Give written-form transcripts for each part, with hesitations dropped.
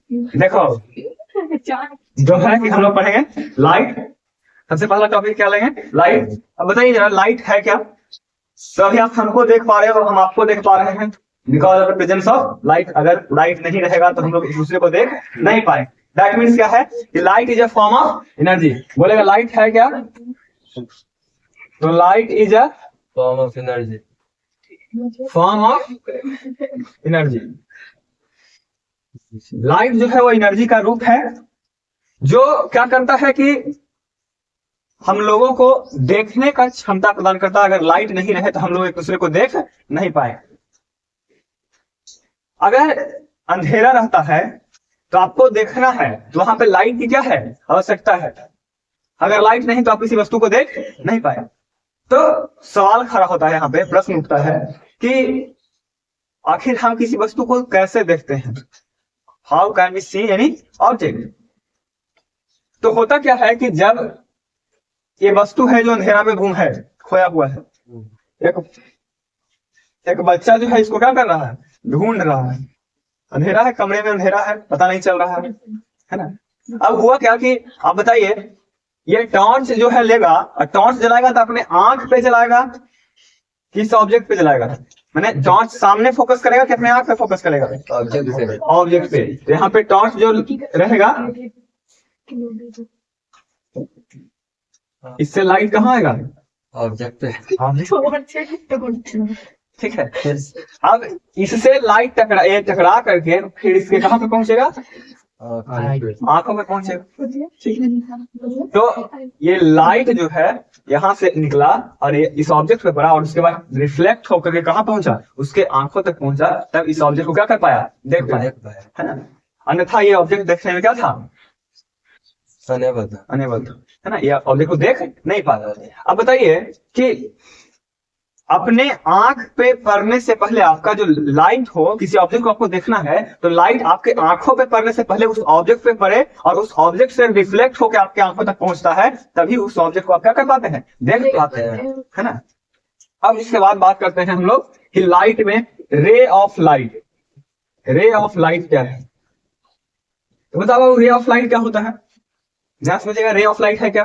देखो जो है कि हम लोग पढ़ेंगे लाइट। सबसे पहला टॉपिक क्या लेंगे? लाइट। अब बताइए जरा लाइट है क्या? तो अभी आप हमको देख पा रहे हो और हम आपको देख पा रहे हैं because of the presence of light. अगर लाइट नहीं रहेगा तो हम लोग एक दूसरे को देख नहीं पाए। दैट मीन्स क्या है कि light is a form of energy. बोलेगा लाइट है क्या? तो light is a form of energy. Form of energy. Light जो है वो एनर्जी का रूप है जो क्या करता है कि हम लोगों को देखने का क्षमता प्रदान करता है। अगर लाइट नहीं रहे तो हम लोग एक दूसरे को देख नहीं पाए। अगर अंधेरा रहता है तो आपको देखना है तो वहां पे लाइट की क्या है? आवश्यकता है। अगर लाइट नहीं तो आप किसी वस्तु को देख नहीं पाए। तो सवाल खड़ा होता है, यहाँ पे प्रश्न उठता है कि आखिर हम किसी वस्तु को कैसे देखते हैं? How can we see any object? तो होता क्या है कि जब ये वस्तु है जो अंधेरा में गुम है, खोया हुआ है, एक बच्चा जो है इसको क्या कर रहा है? ढूंढ रहा है। अंधेरा है, कमरे में अंधेरा है, पता नहीं चल रहा है ना। अब हुआ क्या कि आप बताइए, ये टॉर्च जो है लेगा और टॉर्च जलाएगा तो अपने आंख पे जलाएगा, किस ऑब्जेक्ट पे जलाएगा? मैंने टॉर्च सामने फोकस करेगा कि अपने आंख पे फोकस करेगा? ऑब्जेक्ट पे। तो यहाँ पे टॉर्च जो रहेगा इससे लाइट कहाँ आएगा? ऑब्जेक्ट पे। ठीक है। अब इससे लाइट टकरा करके फिर इसके कहाँ पे पहुंचेगा? आंखों में पहुंचेगा। ठीक है। तो ये लाइट जो है यहाँ से निकला और ये इस ऑब्जेक्ट पे पड़ा और उसके बाद रिफ्लेक्ट होकर के कहाँ पहुंचा? उसके आंखों तक पहुंचा। तब इस ऑब्जेक्ट को क्या कर पाया? देख पाया, है ना। अन्यथा ये ऑब्जेक्ट देखने में क्या था? अनेबल था, है ना। ये ऑब्जेक्ट को देख नहीं पाता। अब बताइए कि अपने आंख पे पड़ने से पहले आपका जो लाइट हो, किसी ऑब्जेक्ट को आपको देखना है तो लाइट आपके आंखों पे पड़ने से पहले उस ऑब्जेक्ट पे पड़े और उस ऑब्जेक्ट से रिफ्लेक्ट होकर आपके आंखों तक पहुंचता है, तभी उस ऑब्जेक्ट को आप क्या कर पाते हैं? देख पाते हैं, है ना। अब इसके बाद बात करते हैं हम लोग कि लाइट में रे ऑफ लाइट। रे ऑफ लाइट क्या है? तो बताओ रे ऑफ लाइट क्या होता है? ध्यान समझिएगा, रे ऑफ लाइट है क्या?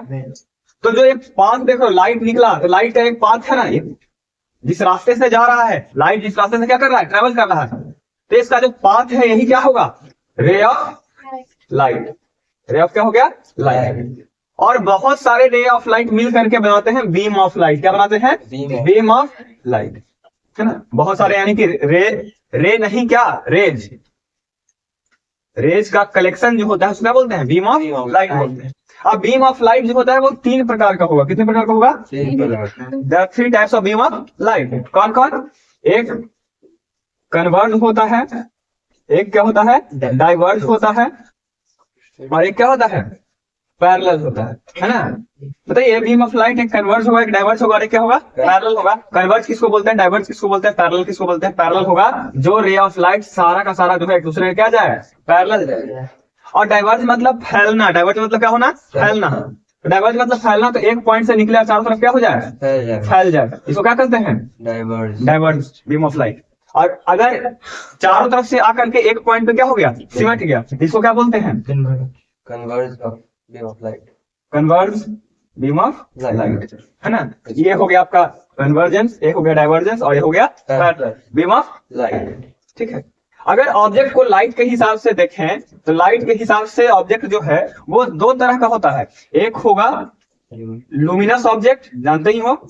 तो जो एक पाथ देखो, लाइट निकला तो लाइट का एक पाथ है ना, जिस रास्ते से जा रहा है लाइट, जिस रास्ते से क्या कर रहा है? ट्रेवल कर रहा है। तो इसका जो पाथ है यही क्या होगा? रे ऑफ लाइट। रे ऑफ क्या हो गया? लाइट। और बहुत सारे रे ऑफ लाइट मिल करके बनाते हैं बीम ऑफ लाइट। क्या बनाते हैं? बीम ऑफ लाइट, है ना। बहुत सारे, यानी कि रे नहीं, क्या रेज। रेज का कलेक्शन जो होता है उसको क्या बोलते हैं? बीम ऑफ लाइट बोलते हैं। अब बीम ऑफ लाइट जो होता है वो 3 प्रकार का होगा। कितने प्रकार का होगा? 3 प्रकार। There are 3 types of beam of light. कौन कौन? एक कन्वर्ज होता है, एक क्या होता है? डाइवर्ज होता है, और एक क्या होता है? पैरेलल होता है ना। बताइए, बीम ऑफ लाइट एक कन्वर्ज होगा, एक डाइवर्ज होगा और एक क्या होगा? पैरेलल होगा। कन्वर्ज किसको बोलते हैं? डाइवर्ज किसको बोलते हैं? पैरेलल किसको बोलते हैं? पैरेलल होगा जो रे ऑफ लाइट सारा का सारा जो है एक दूसरे में क्या जाए? पैरेलल जाए। और डाइवर्ज मतलब फैलना। डाइवर्ज मतलब क्या होना? फैलना। डाइवर्ज मतलब फैलना, तो एक पॉइंट से निकले चारों तरफ क्या हो जाए? फैल जाए। इसको क्या कहते हैं? Diverge beam of light. और अगर चारों तरफ से आकर के एक पॉइंट पे क्या हो गया? सिमट गया, इसको क्या बोलते हैं? Converge beam of light. Converge beam of light, है ना। ये हो गया आपका कन्वर्जेंस, एक हो गया डाइवर्जेंस और ये हो गया पैरेलल बीम ऑफ लाइट। ठीक है। अगर ऑब्जेक्ट को लाइट के हिसाब से देखें तो लाइट के हिसाब से ऑब्जेक्ट जो है वो 2 तरह का होता है। एक होगा लुमिनस ऑब्जेक्ट, जानते ही हो,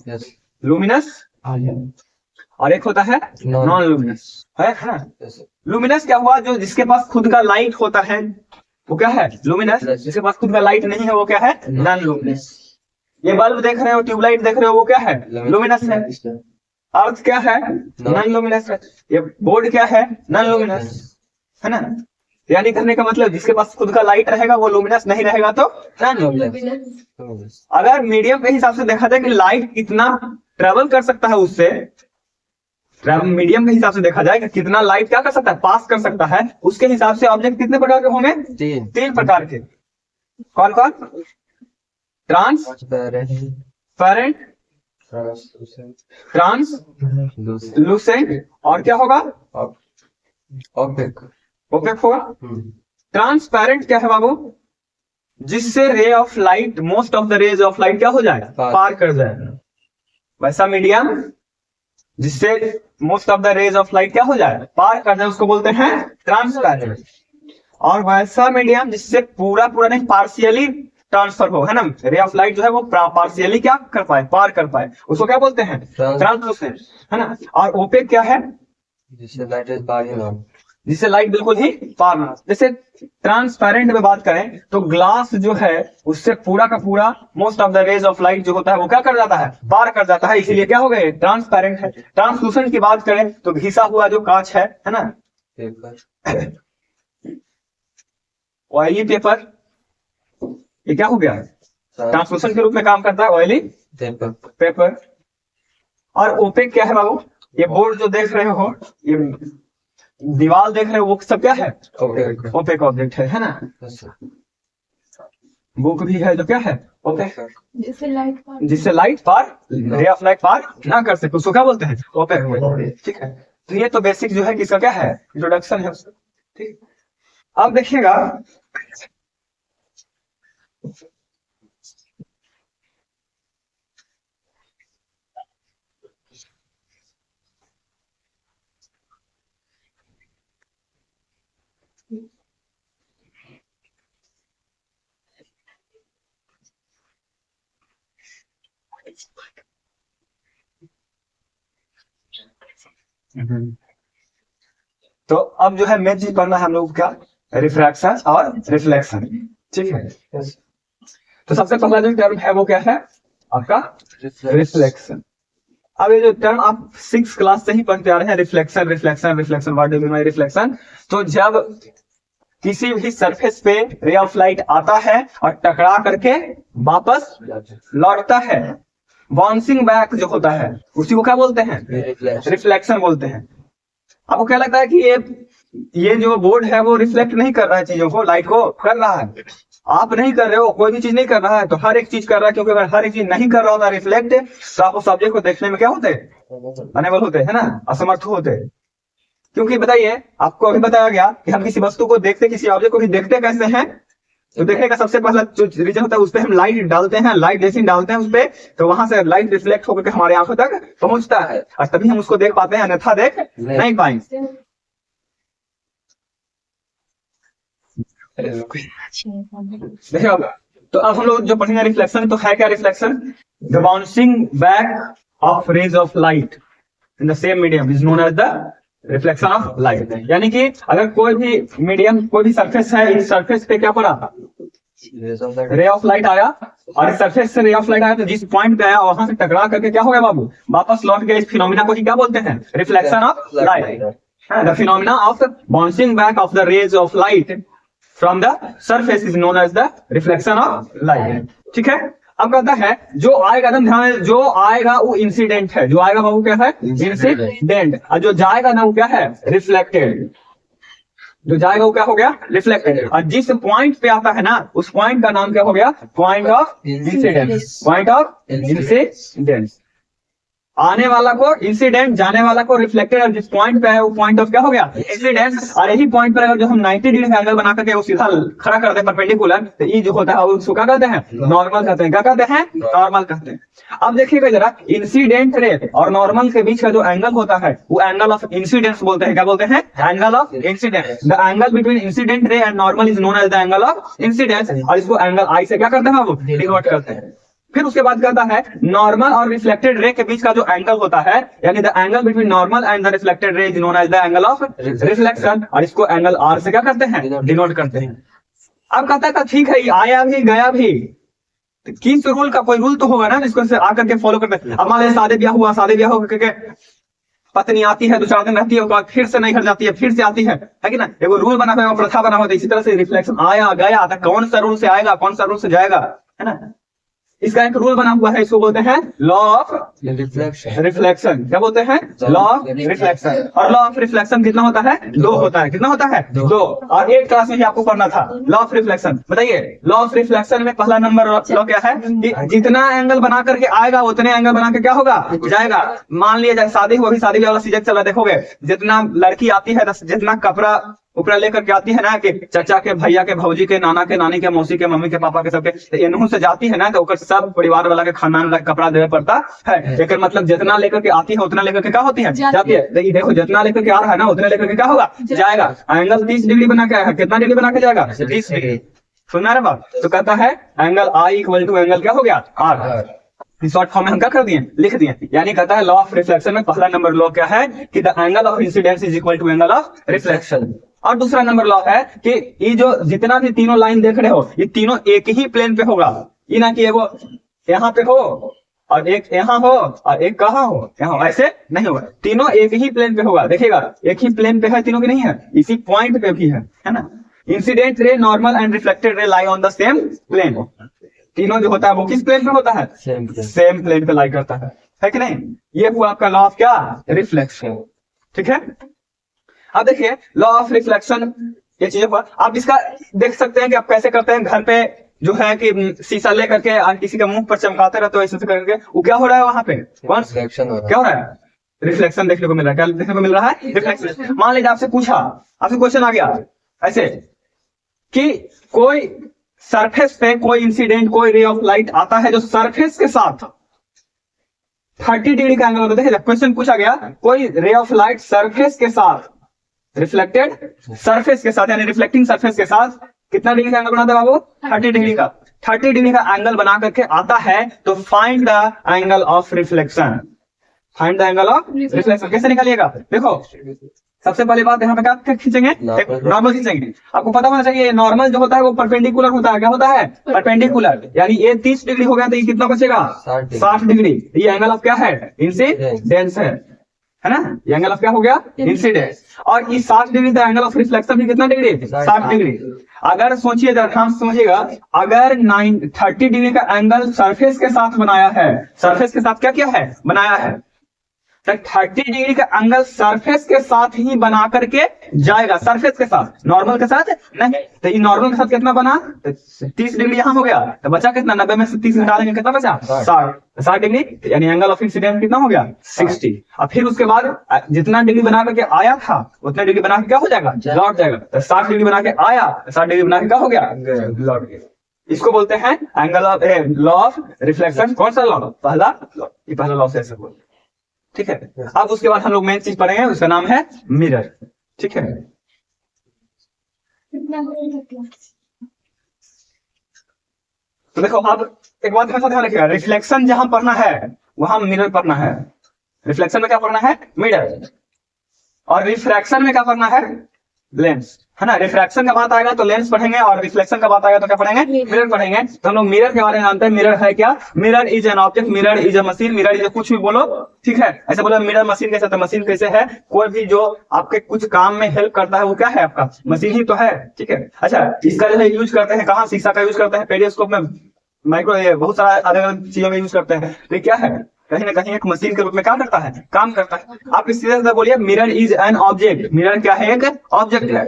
लुमिनस, और एक होता है नॉन लुमिनस, है ना। लुमिनस क्या हुआ? जो जिसके पास खुद का लाइट होता है वो क्या है? लुमिनस। जिसके पास खुद का लाइट नहीं है वो क्या है? Non luminous. ये बल्ब देख रहे हो, ट्यूबलाइट देख रहे हो, वो क्या है? लुमिनस है। अर्थ क्या है? नॉन लुमिनस है। ये बोर्ड क्या है? नॉन लुमिनस, है ना। यानी करने का मतलब जिसके पास खुद का लाइट रहेगा वो लुमिनस, नहीं रहेगा तो नॉन लुमिनस। अगर मीडियम के हिसाब से देखा जाए कि लाइट कितना ट्रेवल कर सकता है, उससे मीडियम के हिसाब से देखा जाए कि कितना लाइट क्या कर सकता है? पास कर सकता है। उसके हिसाब से ऑब्जेक्ट कितने प्रकार के होंगे? 3 प्रकार के। कौन कौन? ट्रांसपेरेंट, ट्रांसलूसेंट, और क्या होगा? ओपेक होगा। ट्रांसपेरेंट क्या है बाबू? जिससे ray of light, most of the rays of light क्या हो जाए? पार कर जाए। वैसा मीडियम जिससे most of the rays of light क्या हो जाए? पार कर जाए, उसको बोलते हैं ट्रांसपेरेंट। और वैसा मीडियम जिससे पूरा पूरा नहीं, पार्शियली ट्रांसफर हो, है ना, रे ऑफ लाइट जो है वो पार्शियली क्या कर पाए? पार कर पाए, उसको क्या बोलते हैं? ट्रांसलूसेंट, है ना। और ओपेक क्या है? जिससे लाइट इज पार ही ना, जिससे लाइट बिल्कुल ही पार ना। जैसे ट्रांसपेरेंट में बात करें तो ग्लास जो है उससे पूरा का पूरा most of the rays of light जो होता है वो क्या कर जाता है? पार कर जाता है, इसीलिए क्या हो गए? ट्रांसपेरेंट है। ट्रांसलूसेंट की बात करें तो घिसा हुआ जो कांच है ना, पेपर, ऑयली पेपर, ये क्या हो गया? ट्रांसलूसेंट के रूप में काम करता है, ऑयली पेपर, पेपर। और ओपेक क्या है बाबू? ये बोर्ड जो देख रहे हो, ये दीवार देख रहे हो, वो सब क्या है? ओपेक ऑब्जेक्ट है ना। बुक भी है जो क्या है? ओपेक, जिससे लाइट पार, रे ऑफ लाइट पार ना कर सके, उसको क्या बोलते हैं? ओपेक। ठीक है, तो ये तो बेसिक जो है किसका क्या है? इंट्रोडक्शन है उसका। ठीक, अब देखिएगा तो अब जो है मेन चीज पढ़ना है हम लोग क्या? रिफ्रैक्शन और रिफ्लेक्शन। ठीक है, तो सबसे पहला जो टर्म है वो क्या है आपका? रिफ्लेक्शन। अब ये जो टर्म आप 6 क्लास से ही पढ़ते आ रहे हैं, reflection reflection reflection, what do you mean by reflection. तो जब किसी भी सरफेस पे रे ऑफ लाइट आता है और टकरा करके वापस लौटता है, बाउंसिंग बैक जो होता है उसी को क्या बोलते हैं? रिफ्लेक्शन बोलते हैं। आपको क्या लगता है कि ये जो बोर्ड है वो रिफ्लेक्ट नहीं कर रहा है चीजों को, लाइट को? कर रहा है। आप नहीं कर रहे हो, कोई भी चीज नहीं कर रहा है तो हर एक चीज कर रहा है, क्योंकि अगर हर एक चीज नहीं कर रहा होता रिफ्लेक्ट, तो आप उस ऑब्जेक्ट को देखने में क्या होते? अनेबल होते, है ना, असमर्थ होते। क्योंकि बताइए, आपको अभी बताया गया कि हम किसी वस्तु को देखते, किसी ऑब्जेक्ट को भी देखते कैसे हैं? तो देखने का सबसे पहला जो रीजन होता है उस पर हम लाइट डालते हैं, लाइट जैसे डालते हैं उस पर, तो वहां से लाइट रिफ्लेक्ट होकर हमारे आंखों तक पहुंचता है और तभी हम उसको देख पाते हैं, अन्यथा देख नहीं पाएंगे। देखिए, तो अब हम लोग जो पढ़ेंगे रिफ्लेक्शन, तो है क्या reflection? The bouncing back of rays of light in the same medium is known as the reflection of light. यानी कि अगर कोई भी मीडियम, कोई भी सरफेस है, इस सरफेस पे क्या पड़ा? रे ऑफ लाइट आया, और इस सरफेस से रे ऑफ लाइट आया तो जिस पॉइंट पे आया वहां से टकरा करके क्या हो गया बाबू? वापस लौट गया। इस फिनोमिना को ही क्या बोलते हैं? Reflection of light. The phenomena of bouncing back of the rays of light from the surface is known as the reflection of light. ठीक है, अब कहता है जो आएगा, एकदम ध्यान है, जो आएगा वो इंसिडेंट है। जो आएगा बाबू क्या है? इंसिडेंट। और जो जाएगा ना वो क्या है? रिफ्लेक्टेड। जो जाएगा वो क्या हो गया? रिफ्लेक्टेड। और जिस पॉइंट पे आता है ना उस पॉइंट का नाम क्या हो गया? Point of incidence. Point of incidence. आने वाला को इंसिडेंट, जाने वाला को रिफ्लेक्टेड, और जिस पॉइंट पे है वो पॉइंट ऑफ क्या हो गया? इंसिडेंस। और यही पॉइंट पर अगर जो हम 90 डिग्री का एंगल बना करके वो सीधा खड़ा करते हैं परपेंडिकुलर, तो ये जो होता है उसको क्या कहते हैं? नॉर्मल कहते हैं। क्या कहते हैं? नॉर्मल कहते हैं। अब देखिएगा जरा, इंसिडेंट रे और नॉर्मल के बीच का जो एंगल होता है वो एंगल ऑफ इंसिडेंस बोलते हैं। क्या बोलते हैं? Angle of incidence. The angle between incident ray and normal is known as the angle of incidence. और इसको एंगल आई से क्या करते हैं बाबू? डिनोट करते हैं। फिर उसके बाद कहता है नॉर्मल और रिफ्लेक्टेड रे के बीच का जो एंगल होता है, यानी the angle between normal and the reflected ray is known as the angle of reflection, और इसको एंगल आर से क्या करते हैं? डिनोट करते हैं। अब कहता है ठीक है, आया भी गया भी, तो किस रूल का? कोई रूल तो होगा ना इसको आकर के फॉलो करते हैं। अब मान लीजिए शादी ब्याह हुआ, शादी ब्याह होकर के पत्नी आती है, 2-4 दिन रहती है, फिर से नहीं घर जाती है, फिर से आती है कि ना? एगो रूल बना हुआ, प्रथा बना हुआ। इसी तरह से रिफ्लेक्शन आया गया, कौन सा रूल से आएगा, कौन सा रूल से जाएगा, है ना? इसका एक रूल बना हुआ है, इसको बोलते हैं लॉ ऑफ रिफ्लेक्शन। क्या बोलते हैं? Law of reflection. और लॉ ऑफ रिफ्लेक्शन कितना होता है? 2 होता है। कितना होता है? 2। और 8 क्लास में ही आपको पढ़ना था लॉ ऑफ रिफ्लेक्शन। बताइए, लॉ ऑफ रिफ्लेक्शन में पहला नंबर लॉ क्या है? कि जितना एंगल बना करके आएगा उतने एंगल बना के क्या होगा? जाएगा। मान लिया जाए शादी हुआ, अभी शादी वाला सीजन चला, देखोगे जितना लड़की आती है, जितना कपड़ा ऊपर लेकर के आती है ना कि चाचा के, भैया के, भौजी के, नाना के, नानी के, मौसी के, मम्मी के, पापा के, सबके, तो एनहू से जाती है ना, तो ओकर सब परिवार वाला के खानदान वाला के कपड़ा देवे पड़ता है। एक मतलब जितना लेकर के आती है उतना लेकर के क्या होती है, जाती है। देखिए देखो, जितना लेकर के आ रहा है ना उतना लेकर के क्या होगा, जाएगा। एंगल 30 डिग्री बना के आया है, कितना डिग्री बना के जाएगा, 30 डिग्री। सुना रहे बात? तो कहता है angle i equal to angle क्या हो गया, आर। शॉर्ट फॉर्म में हम क्या कर दिए, लिख दिए। यानी कहता है लॉ ऑफ रिफ्लेक्शन में पहला नंबर लॉ क्या है कि the angle of incidence is equal to angle of reflection. और दूसरा नंबर लॉ है कि ये जो जितना भी तीनों लाइन देख रहे हो, ये तीनों एक ही प्लेन पे होगा। ये ना कि वो यहाँ पे हो और एक यहाँ हो और एक कहाँ हो, यहाँ, ऐसे नहीं होगा। तीनों एक ही प्लेन पे होगा। देखिएगा, एक ही प्लेन पे है, तीनों की नहीं है, इसी पॉइंट पे भी है ना। Incident ray, normal and reflected ray lie on the same plane. तीनों जो होता है वो किस प्लेन पे होता है, सेम प्लेन पे लाई करता है कि नहीं। ये हुआ आपका लॉ ऑफ क्या, रिफ्लेक्शन। ठीक है। अब देखिए लॉ ऑफ रिफ्लेक्शन, ये चीजें हुआ। आप इसका देख सकते हैं कि आप कैसे करते हैं। घर पे जो है कि शीशा लेकर के किसी के मुंह पर चमकाते रहते हो ऐसे करके, वो क्या हो रहा है वहां पे, रिफ्लेक्शन हो रहा है। क्या हो रहा है, रिफ्लेक्शन देखने को मिल रहा है। क्या देखने को मिल रहा है, रिफ्लेक्शन। मान लीजिए आपसे पूछा, आपसे क्वेश्चन आ गया ऐसे कि कोई सरफेस पे कोई इंसिडेंट, कोई रे ऑफ लाइट आता है जो सरफेस के साथ 30 डिग्री का एंगल होता है। क्वेश्चन पूछा गया, कोई रे ऑफ लाइट सरफेस के साथ, रिफ्लेक्टेड सरफेस के साथ यानी रिफ्लेक्टिंग सरफेस के साथ कितना डिग्री का एंगल बनाता है बाबू, 30 डिग्री का। 30 डिग्री का एंगल बना करके आता है तो find the angle of reflection. Find the angle of reflection कैसे निकालिएगा, देखो सबसे पहली बात यहाँ पे क्या खींचेंगे, एक नॉर्मल खींचेंगे। आपको पता होना चाहिए नॉर्मल जो होता है वो परपेंडिकुलर होता है। क्या होता है, परपेंडिकुलर। यानी ये 30 डिग्री हो गया तो ये कितना बचेगा, 60 डिग्री। ये एंगल ऑफ क्या है, इंसिडेंस है ना। ये एंगल ऑफ क्या हो गया, इंसिडेंस। और ये 60 डिग्री का एंगल ऑफ रिफ्लेक्शन भी कितना डिग्री, 60 डिग्री। अगर सोचिए, ध्यान से समझिएगा, अगर 30 डिग्री का एंगल सरफेस के साथ बनाया है, सरफेस के साथ क्या क्या है, बनाया है, तो 30 डिग्री का एंगल सरफेस के साथ ही बना करके जाएगा। सरफेस के साथ, नॉर्मल के साथ नहीं। तो ये नॉर्मल के साथ कितना बना, 30 डिग्री यहाँ हो गया, तो बचा कितना, 90 में से 30 घटा देंगे कितना बचा, 60 डिग्री। यानी एंगल ऑफ इंसिडेंस कितना हो गया, 60। और फिर उसके बाद जितना डिग्री बना करके आया था उतना डिग्री बना के क्या हो जाएगा, लौट जाएगा। तो 60 डिग्री बना के आया, 60 डिग्री बना के क्या हो गया, लौट गया। इसको बोलते हैं angle of law of reflection. कौन सा लॉ, पहला लॉ, ये पहला लॉ से ऐसे बोलते हैं। ठीक है। अब उसके बाद हम लोग मेन चीज पढ़ेंगे, उसका नाम है मिरर। ठीक है। तो देखो अब एक बात हमेशा ध्यान रखिएगा, रिफ्लेक्शन जहां पढ़ना है वहां मिरर पढ़ना है। रिफ्लेक्शन में क्या पढ़ना है, मिरर। और रिफ्रैक्शन में क्या पढ़ना है, लेंस, है ना। रिफ्रैक्शन का बात आएगा तो लेंस पढ़ेंगे और रिफ्लेक्शन का बात आएगा तो क्या पढ़ेंगे, मिरर पढ़ेंगे। तो हम लोग मिरर के बारे में जानते हैं। मिरर है क्या, mirror is an object, mirror is a machine, mirror is कुछ भी बोलो, ठीक है। ऐसे बोलो मिरर मशीन कैसे, तो मशीन कैसे है, कोई भी जो आपके कुछ काम में हेल्प करता है वो क्या है, आपका मशीन ही तो है। ठीक है। अच्छा, इसका जो है यूज करते हैं कहाँ, शीशा का यूज करते हैं, पेरिस्कोप में, माइक्रो, बहुत सारा अलग अलग चीजों में यूज करते हैं। तो क्या है, कहीं ना कहीं एक मशीन के रूप में क्या करता है, काम करता है। आप इस सीधे बोलिए mirror is an object. Mirror क्या है, एक ऑब्जेक्ट है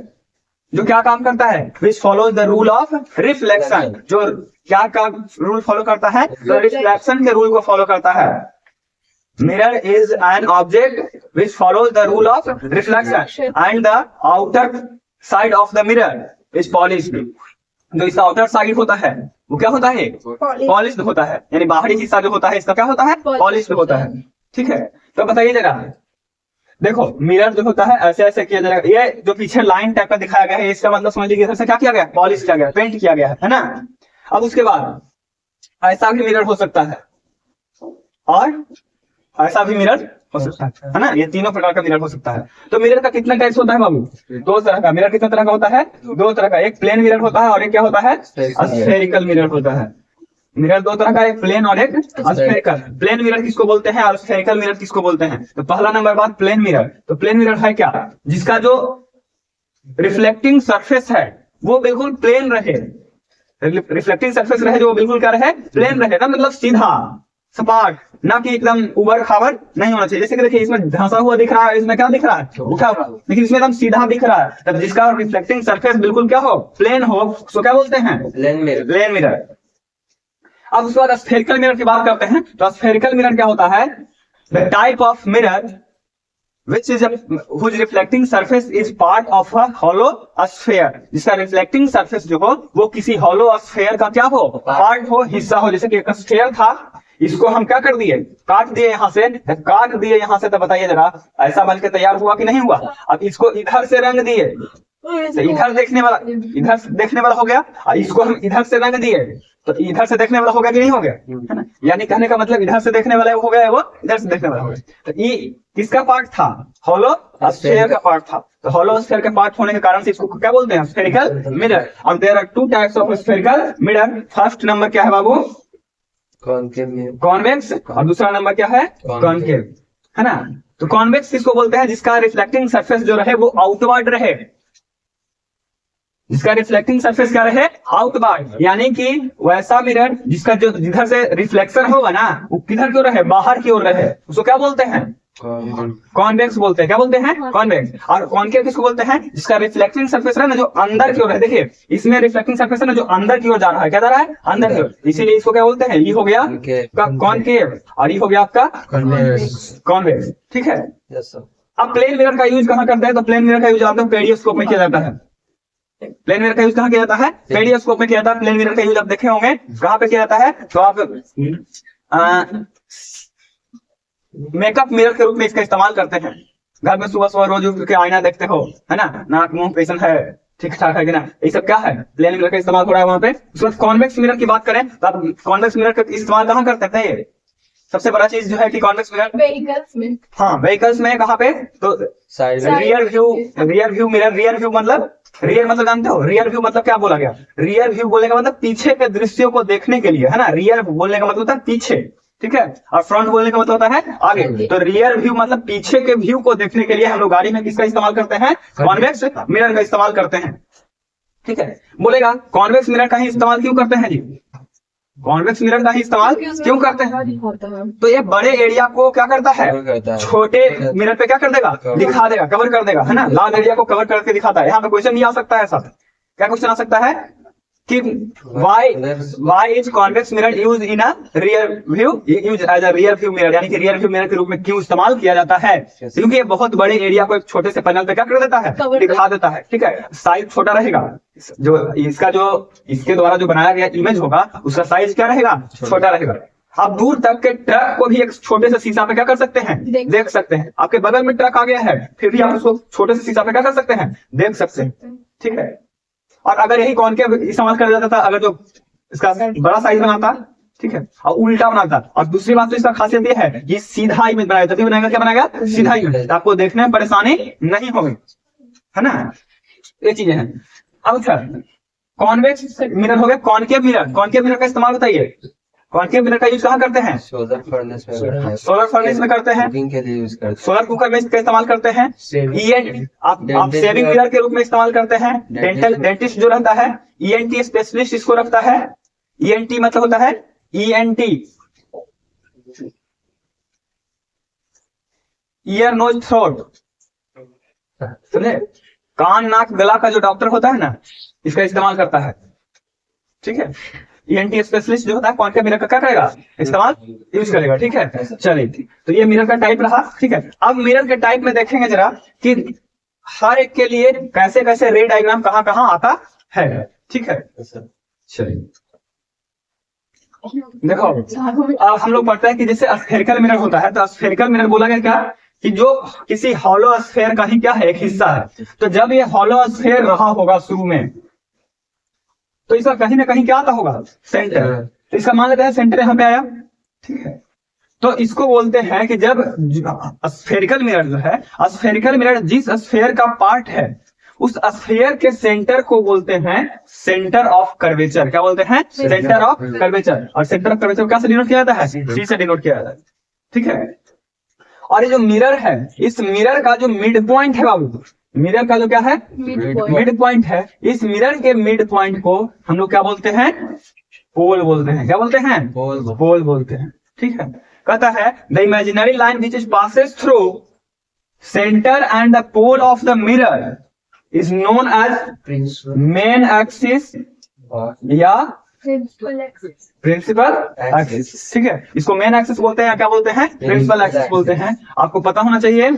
जो क्या काम करता है, विच follows the rule of reflection. जो क्या का रूल फॉलो करता है, तो रिफ्लेक्शन के रूल को फॉलो करता है। Mirror is an object which follows the rule of reflection and the outer side of the mirror is polished. जो इसका आउटर साइड होता है वो क्या होता है, पॉलिश्ड होता है। यानी बाहरी हिस्सा जो होता है इसका क्या होता है, पॉलिश्ड होता है। ठीक है। तो बताइए जरा, देखो मिरर जो होता है ऐसे ऐसे किया जाएगा। ये जो पीछे लाइन टाइप का दिखाया गया है इसका मतलब समझ लीजिए इधर से क्या किया गया, पॉलिश किया गया, पेंट किया गया है ना। अब उसके बाद ऐसा भी मिरर हो सकता है और ऐसा भी मिरर हो सकता है ना। ये तीनों प्रकार का मिरर हो सकता है। तो मिरर का कितना टाइप्स होता है बाबू, दो तरह का। मिरर कितना तरह का होता है, दो तरह का। एक प्लेन मिरर होता है और एक क्या होता है, स्फेरिकल मिरर होता है। मिरर दो तरह का, एक प्लेन और एक स्फेरिकल। प्लेन मिरर किसको बोलते हैं और स्फेरिकल मिरर किसको बोलते हैं। तो पहला नंबर बात प्लेन मिरर। तो प्लेन मिरर है क्या, जिसका जो रिफ्लेक्टिंग सरफेस है वो बिल्कुल प्लेन रहे। रिफ्लेक्टिंग सरफेस रहे जो बिल्कुल क्या रहे, प्लेन रहे ना, मतलब सीधा सपाट, ना कि एकदम उबड़ खाबड़ नहीं होना चाहिए। जैसे कि देखिए इसमें धंसा हुआ दिख रहा है, इसमें क्या दिख रहा है, उठा हुआ, लेकिन इसमें एकदम सीधा दिख रहा है। तब जिसका रिफ्लेक्टिंग सरफेस बिल्कुल क्या हो, प्लेन हो, उसको क्या बोलते हैं, प्लेन मिरर। अब उसके बाद स्फेरिकल मिरर की बात करते हैं। तो स्फेरिकल मिरर क्या होता है, the type of mirror which is whose reflecting surface is part of a hollow sphere, जिसका रिफ्लेक्टिंग सरफेस जो हो वो किसी hollow sphere का क्या हो, पार्ट हो, हिस्सा हो। जैसे कि एक स्फीयर था, इसको हम क्या कर दिए, काट दिए यहाँ से, काट दिए यहाँ से, तो बताइए जरा ऐसा बन के तैयार हुआ कि नहीं हुआ। अब इसको इधर से रंग दिए तो इधर देखने वाला हो गया, और इसको हम इधर से रंग दिए तो इधर से देखने वाला हो गया कि नहीं हो गया, है ना। यानी कहने का मतलब इधर से देखने वाला हो गया, वो इधर से देखने वाला हो गया। तो ये किसका पार्ट था, हॉलो स्फीयर का पार्ट था। तो हॉलो स्फीयर का पार्ट होने के कारण से इसको क्या बोलते हैं, स्फेरिकल मिरर। और there are two types of spherical mirror. First number क्या है बाबू, कॉन्वेक्स, और दूसरा नंबर क्या है, कॉनकेव, है ना। तो कॉन्वेक्स किसको बोलते हैं, जिसका रिफ्लेक्टिंग सरफेस जो रहे वो आउटवर्ड रहे, जिसका रिफ्लेक्टिंग सरफेस क्या रहे, आउटवर्ड, यानी कि वैसा मिरर जिसका जो जिधर से रिफ्लेक्शन होगा ना वो किधर की ओर रहे, बाहर की ओर रहे, उसको क्या बोलते हैं, कॉन्वेक्स बोलते हैं। क्या बोलते हैं, कॉन्वेक्स। और कॉनकेव किसको बोलते हैं, जिसका रिफ्लेक्टिंग सरफेस है ना जो अंदर की ओर है। देखिए इसमें रिफ्लेक्टिंग सरफेस है ना जो अंदर की ओर जा रहा है, क्या जा रहा है, अंदर की ओर, इसीलिए इसको क्या बोलते हैं, ये हो गया आपका कॉनकेव और ये हो गया आपका कॉन्वेक्स, ठीक है। अब प्लेन मिरर का यूज कहाँ करते हैं, तो प्लेन मिरर का यूज आपको पेरियोस्कोप में किया जाता है। प्लेन मिरर का यूज कहाँ किया जाता है, पेरियोस्कोप में किया जाता है। प्लेन मिरर का यूज आप देखे होंगे कहाँ पे किया जाता है, तो आप मेकअप मिरर के रूप में इसका इस्तेमाल करते हैं। घर में सुबह सुबह रोज उठ के आईना देखते हो, है ना, नाक मुंह कैसन है, ठीक ठाक है कि ना, ये सब क्या है, प्लेन मिरर का इस्तेमाल हो रहा है वहां पे। उसके बाद कॉन्वेक्स मिरर की बात करें तो आप कॉन्वेक्स मिरर का इस्तेमाल कहाँ करते हैं, सबसे बड़ा चीज जो है कि कॉन्वेक्स मिरर व्हीकल्स में, हाँ व्हीकल्स में, कहाँ पे, तो रियर व्यू मिरर। रियर मतलब जानते हो, रियर व्यू मतलब क्या बोला गया, रियर व्यू बोलने का मतलब पीछे के दृश्यों को देखने के लिए, है ना। रियर बोलने का मतलब होता है पीछे, ठीक है, और फ्रंट बोलने का मतलब होता है आगे। तो रियर व्यू मतलब पीछे के व्यू को देखने के लिए हम लोग गाड़ी में किसका इस्तेमाल करते हैं, कॉन्वेक्स मिरर का इस्तेमाल करते हैं, ठीक है। बोलेगा कॉन्वेक्स मिरर का ही इस्तेमाल क्यों करते हैं जी, कॉन्वेक्स मिरर का ही इस्तेमाल क्यों करते हैं, तो ये बड़े एरिया को क्या करता है, छोटे मिरर पे क्या कर देगा, दिखा देगा, कवर कर देगा, है ना। लार्ज एरिया को कवर करके दिखाता है। यहाँ पे क्वेश्चन नहीं आ सकता है ऐसा, क्या क्वेश्चन आ सकता है कि why is convex mirror used in a rear view, use as a rear view mirror, यानी कि रियर व्यू मिरर के रूप में क्यों इस्तेमाल किया जाता है, क्योंकि ये बहुत बड़े एरिया को एक छोटे से पैनल पे क्या कर देता है, दिखा देता है, ठीक है। साइज छोटा रहेगा, जो इसका जो इसके द्वारा जो बनाया गया इमेज होगा उसका साइज क्या रहेगा, छोटा रहेगा। आप दूर तक के ट्रक को भी एक छोटे से शीशा पे क्या कर सकते हैं, देख सकते हैं। आपके बगल में ट्रक आ गया है फिर भी आप उसको छोटे से शीशा पे क्या कर सकते हैं, देख सकते हैं, ठीक है। और अगर यही कॉनकेव इस्तेमाल कर जाता था, अगर जो इसका बड़ा साइज बनाता, ठीक है, और उल्टा बनाता, और दूसरी बात तो इसका खासियत ये है ये सीधा इमेज बनाएगा, तभी बनाएगा, क्या बनाएगा, सीधा इमेज, आपको देखने में परेशानी नहीं होगी, है ना। ये चीजें हैं। अब सर कॉन्वेक्स मिरर हो गया, कॉनकेव मिरर, कॉनकेव मिरर का इस्तेमाल बताइए, कॉनकेव मिरर का यूज कहाँ करते हैं, सोलर फर्नेस में करते हैं, सोलर फर्नेस में करते हैं, कुकिंग के लिए यूज करते हैं, सोलर कुकर में इसका इस्तेमाल करते हैं, आप सेविंग मिरर के रूप में इस्तेमाल करते हैं। डेंटिस्ट जो रहता है, ईएनटी स्पेशलिस्ट इसको रखता है। ईएनटी मतलब होता है ईएनटी, ईयर नोज थ्रोट, समझे, कान नाक गला का जो डॉक्टर होता है ना इसका इस्तेमाल करता है, ठीक है। ईएनटी स्पेशलिस्ट जो होता है कॉनकेव मिरर का क्या करेगा, इस्तेमाल यूज करेगा, ठीक है। चलिए तो ये मिरर का टाइप रहा, ठीक है। अब मिरर के टाइप में देखेंगे जरा कि हर एक के लिए कैसे कैसे रे डायग्राम कहाँ कहाँ आता है, ठीक है। चलिए देखो, अब हम लोग पढ़ते हैं कि जैसे स्फेरिकल मिरर होता है, तो स्फेरिकल मिरर बोला गया क्या कि जो किसी हॉलो स्फेयर का ही क्या है, एक हिस्सा है। तो जब ये हॉलो स्फेयर रहा होगा शुरू में, तो इसका कहीं ना कहीं क्या आता होगा, सेंटर। तो इसका मान लेते हैं सेंटर यहाँ पे आया, ठीक है। तो इसको बोलते हैं कि जब स्फेरिकल मिरर जो है, स्फेरिकल मिरर जिस स्फेयर का पार्ट है उस स्फेयर के सेंटर को बोलते हैं सेंटर ऑफ कर्वेचर। क्या बोलते हैं, सेंटर ऑफ कर्वेचर। और सेंटर ऑफ कर्वेचर क्या से डिनोट किया जाता है, सी से डिनोट किया जाता है, ठीक है। और ये जो मिरर है, इस मिरर का जो मिड पॉइंट है बाबू, मिरर का जो क्या है, मिड पॉइंट है, इस मिरर के मिड पॉइंट को हम लोग क्या बोलते हैं, पोल बोलते हैं। क्या बोलते हैं, पोल बोलते हैं, ठीक है। कहता है the imaginary line which is passes through centre and the pole of the mirror is known as main axis या प्रिंसिपल एक्सिस, ठीक है। इसको मेन एक्सिस बोलते हैं या क्या बोलते हैं, प्रिंसिपल एक्सिस बोलते हैं। आपको पता होना चाहिए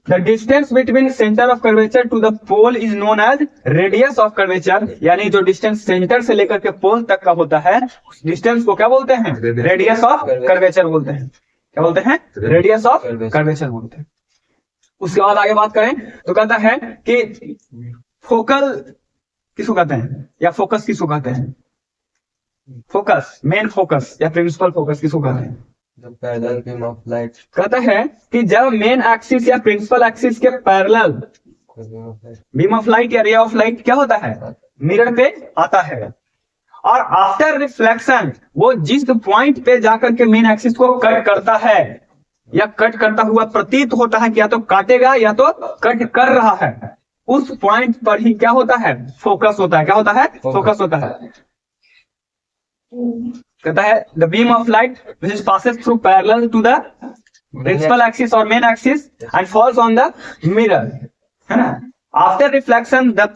the distance between centre of curvature to the pole is known as radius of curvature, यानी जो डिस्टेंस सेंटर से लेकर के पोल तक का होता है उस डिस्टेंस को क्या बोलते हैं? रेडियस ऑफ कर्वेचर बोलते हैं। क्या बोलते हैं? रेडियस ऑफ कर्वेचर बोलते हैं। उसके बाद आगे बात करें तो कहता है कि फोकल किसको कहते हैं या फोकस किसको कहते हैं? फोकस, मेन फोकस या प्रिंसिपल फोकस किसको कहते हैं? पैरेलल बीम ऑफ लाइट, कहता है कि जब मेन एक्सिस या प्रिंसिपल एक्सिस के पैरेलल बीम ऑफ लाइट या रे ऑफ लाइट क्या होता है? मिरर पे आता है, और आफ्टर रिफ्लेक्शन वो जिस पॉइंट पे जाकर के मेन एक्सिस को कट करता है या कट करता हुआ प्रतीत होता है कि या तो काटेगा या तो कट कर रहा है, उस पॉइंट पर ही क्या होता है? फोकस होता है। क्या होता है? फोकस होता है। कहता है the beam of light which is passes through parallel to the principal axis और main axis and falls on the mirror, है ना? After reflection the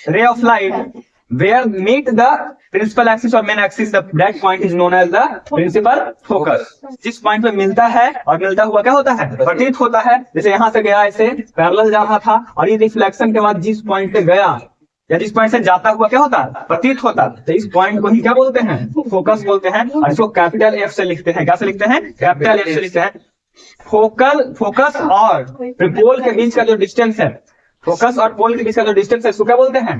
ray of light where meet the principal axis or main axis, that point is known as the principal focus। जिस point पे मिलता है और मिलता हुआ क्या होता है? प्रतीत होता है। जैसे यहाँ से गया ऐसे पैरेलल जा रहा था और ये रिफ्लेक्शन के बाद जिस पॉइंट पे गया या जिस पॉइंट से जाता हुआ क्या होता है? प्रतीत होता। तो इस पॉइंट को ही क्या बोलते हैं? फोकस बोलते हैं, और इसको कैपिटल एफ से लिखते हैं। क्या से लिखते हैं? कैपिटल एफ से लिखते हैं। फोकस और पोल के बीच का जो डिस्टेंस है, फोकस और पोल के बीच का जो डिस्टेंस है, इसको क्या बोलते हैं?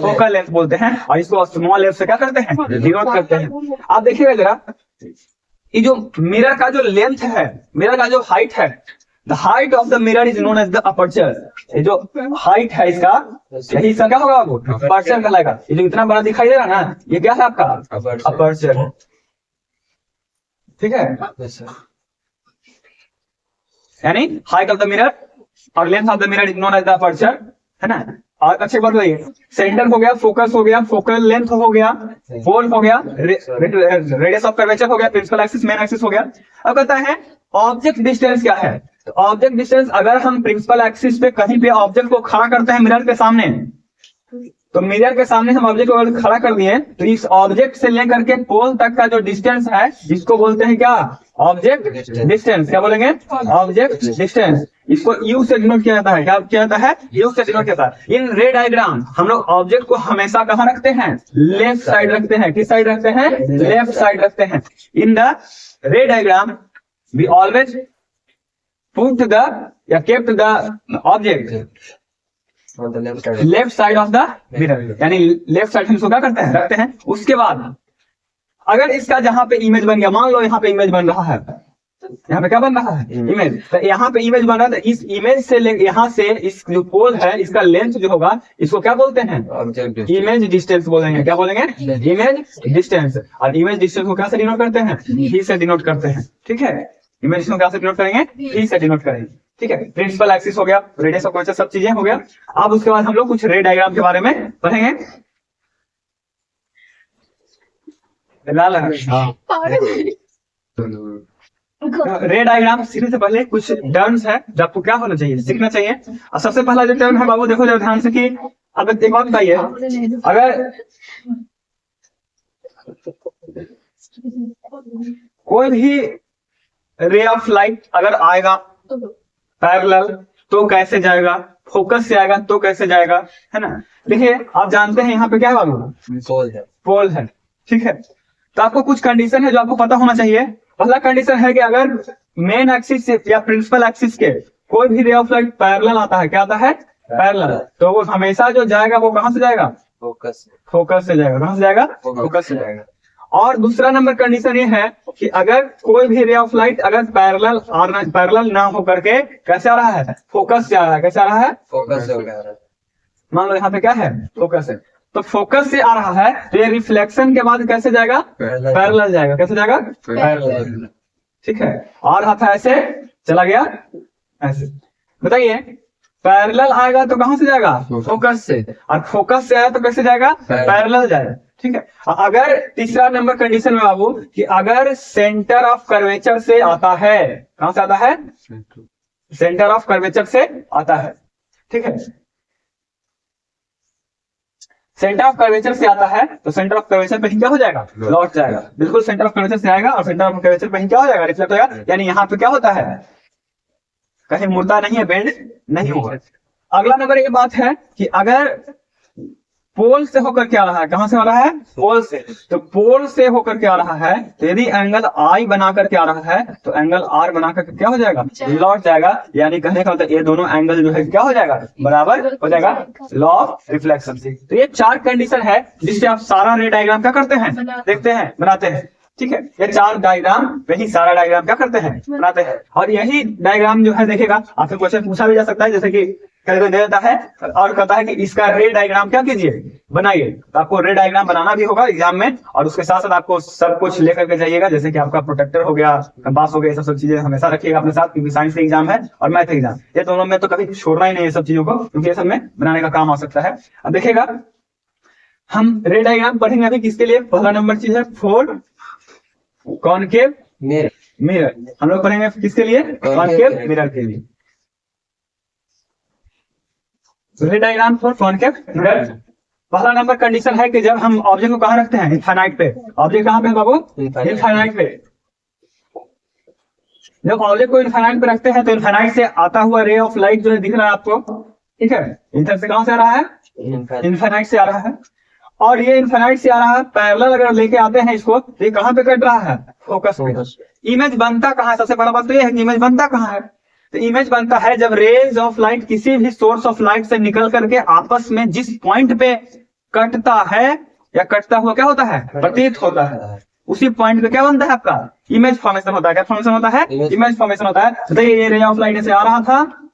फोकल लेंथ बोलते हैं, और इसको स्मॉल एफ से क्या करते हैं? डिनोट करते हैं। आप देखिएगा जरा, ये जो मिरर का जो लेंथ है, मिरर का जो हाइट है, the height of the mirror is known as the aperture. ये जो हाइट है इसका, यही इसका क्या होगा? वो अपर्चर कहलाएगा। ये जो इतना बड़ा दिखाई दे रहा है ना, ये क्या है आपका? अपर्चर। ठीक है, यानी हाइट ऑफ द मिरर और length of the mirror is known as the aperture, है ना? और अच्छी बात बताइए, सेंटर हो गया, फोकस हो गया, फोकल लेंथ हो गया, पोल हो गया, रेडियस ऑफ कर्वेचर हो गया, प्रिंसिपल एक्सिस, मेन एक्सिस हो गया। अब कहता है ऑब्जेक्ट डिस्टेंस क्या है? तो ऑब्जेक्ट डिस्टेंस, अगर हम प्रिंसिपल एक्सिस पे कहीं पे ऑब्जेक्ट को खड़ा करते हैं मिरर के सामने, तो मिरर के सामने हम ऑब्जेक्ट को खड़ा कर दिए, तो इस ऑब्जेक्ट से लेकर के पोल तक का जो डिस्टेंस है, जिसको बोलते हैं क्या? Object distance. क्या बोलेंगे? Object distance. इसको यू से डिनोट किया जाता है। क्या किया जाता है? यू से डिनोट किया जाता है। इन रे डायग्राम हम लोग ऑब्जेक्ट को हमेशा कहाँ रखते हैं? लेफ्ट साइड रखते हैं। किस साइड रखते हैं? लेफ्ट साइड रखते हैं। In the ray diagram we always put the या kept the object left side of the mirror, यानी लेफ्ट साइड हम इसको क्या करते हैं? रखते हैं। उसके बाद अगर इसका जहां पे इमेज बन गया, मान लो यहाँ पे इमेज बन रहा है, यहाँ पे क्या बन रहा है? इमेज। तो यहाँ पे इमेज बन रहा है, तो इस इमेज से यहाँ से इस जो पोल है, इसका लेंथ जो होगा, इसको क्या बोलते हैं? इमेज डिस्टेंस बोलेंगे। क्या बोलेंगे? Image distance. और इमेज डिस्टेंस को क्या से डिनोट करते हैं? ही से डिनोट करते हैं। ठीक है, इमेज को क्या से डिनोट करेंगे? ही से डिनोट करेंगे। ठीक है, प्रिंसिपल एक्सिस हो गया, रेडियस ऑफ कर्वेचर, सब चीजें हो गया। अब उसके बाद हम लोग कुछ रे डायग्राम के बारे में पढ़ेंगे। रे डायग्राम सीखने से पहले कुछ टर्म्स है जो आपको क्या होना चाहिए? सीखना चाहिए। और सबसे पहला जो टर्म है बाबू, देखो जरा ध्यान से कि अब एक बात बताइए, अगर कोई भी रे ऑफ लाइट अगर आएगा पैरेलल तो कैसे जाएगा? फोकस से आएगा तो कैसे जाएगा, है ना? देखिए, आप जानते हैं यहाँ पे क्या है बाबू? पोल है। पोल है, ठीक है। तो आपको कुछ कंडीशन है जो आपको पता होना चाहिए। पहला कंडीशन है कि अगर मेन एक्सिस या प्रिंसिपल एक्सिस के कोई भी रे ऑफ लाइट पैरेलल आता है, क्या आता है? पैरेलल, तो वो हमेशा जो जाएगा वो कहां से जाएगा? फोकस। फोकस से जाएगा। कहां से जाएगा? फोकस से जाएगा। और दूसरा नंबर कंडीशन ये है कि अगर कोई भी रे ऑफ लाइट अगर पैरेलल ना हो करके कैसे आ रहा है? फोकस से आ रहा है। कैसे आ रहा है? फोकस से हो गया। मान लो यहाँ पे क्या है? फोकस है, तो फोकस से आ रहा है, तो ये रिफ्लेक्शन के बाद कैसे जाएगा? पैरेलल जाएगा। कैसे जाएगा? पैरेलल। ठीक है, और हाथ ऐसे चला गया, ऐसे। बताइए, पैरेलल आएगा तो कहां से जाएगा? फोकस से। और फोकस से आया तो कैसे जाएगा? पैरेलल जाएगा। ठीक है। अगर तीसरा नंबर कंडीशन में बाबू कि अगर सेंटर ऑफ कर्वेचर से आता है, कहां से आता है? सेंटर ऑफ कर्वेचर से आता है। ठीक है, सेंटर ऑफ कर्वेचर से आता है तो सेंटर ऑफ कर्वेचर पे ही क्या हो जाएगा? लौट जाएगा। बिल्कुल सेंटर ऑफ कर्वेचर से आएगा और सेंटर ऑफ कर्वेचर पे ही क्या हो जाएगा? रिफ्लेक्ट हो जाएगा। यानी यहाँ पे क्या होता है? कहीं मुड़ता नहीं है, बेंड नहीं होगा। अगला नंबर ये बात है कि अगर पोल से होकर के आ रहा है, कहां से आ रहा है? पोल से। तो पोल से होकर के आ रहा है, तो यदि एंगल आई बना करके आ रहा है तो एंगल आर बना करके क्या हो जाएगा? लौट जाएगा। यानी कहने का मतलब ये दोनों एंगल जो है क्या हो जाएगा? बराबर हो जाएगा, लॉ ऑफ रिफ्लेक्शन से। तो ये 4 कंडीशन है जिससे आप सारा रे डायग्राम क्या करते हैं? देखते हैं, बनाते हैं। ठीक है, ये 4 डायग्राम पे ही सारा डायग्राम क्या करते हैं? बनाते हैं। और यही डायग्राम जो है देखिएगा, आपसे क्वेश्चन पूछा भी जा सकता है, जैसे कि दे देता है और कहता है कि इसका रे डायग्राम क्या कीजिए? बनाइए। तो आपको रे डायग्राम बनाना भी होगा एग्जाम में, और उसके साथ साथ आपको सब कुछ लेकर के जाइएगा, जैसे कि आपका प्रोटेक्टर हो गया, कंपास हो गया, ये सब चीजें हमेशा रखिएगा अपने साथ, क्योंकि साइंस का एग्जाम है और मैथ एग्जाम, ये दोनों में तो कभी छोड़ना ही नहीं है सब चीजों को, क्योंकि ये सब में बनाने का काम आ सकता है। अब देखिएगा, हम रे डायग्राम पढ़ेंगे अभी किसके लिए? पहला नंबर चीज है फॉर कॉनकेव मिरर। हम लोग पढ़ेंगे किसके लिए? कॉनकेव मिरर के लिए। रे डायग्राम फॉर कॉनकेव मिरर। पहला नंबर कंडीशन है कि जब हम ऑब्जेक्ट को कहां रखते हैं? इनफाइनाइट पे। ऑब्जेक्ट कहां पे है बाबू? इनफाइनाइट पे। जब ऑब्जेक्ट को इनफाइनाइट पे रखते हैं तो इनफाइनाइट से आता हुआ रे ऑफ लाइट जो है दिख रहा है आपको, ठीक है, इधर से कहां से आ रहा है? इनफाइनाइट से आ रहा है। और ये इनफाइनाइट से आ रहा है, पैरेलल अगर लेके आते हैं इसको, तो ये कहां पे कट रहा है? फोकस पे। इमेज बनता कहां है? सबसे बड़ा बात तो ये है कि इमेज बनता कहां है? तो इमेज बनता है जब रेज ऑफ लाइट किसी भी सोर्स ऑफ लाइट से निकल करके आपस में जिस पॉइंट पे कटता है या कटता हुआ क्या होता है? प्रतीत होता है, उसी पॉइंट पे क्या बनता है? आपका इमेज फॉर्मेशन होता है। क्या फॉर्मेशन होता है? इमेज फॉर्मेशन होता है। तो ये रे ऑफ लाइट से आ रहा था,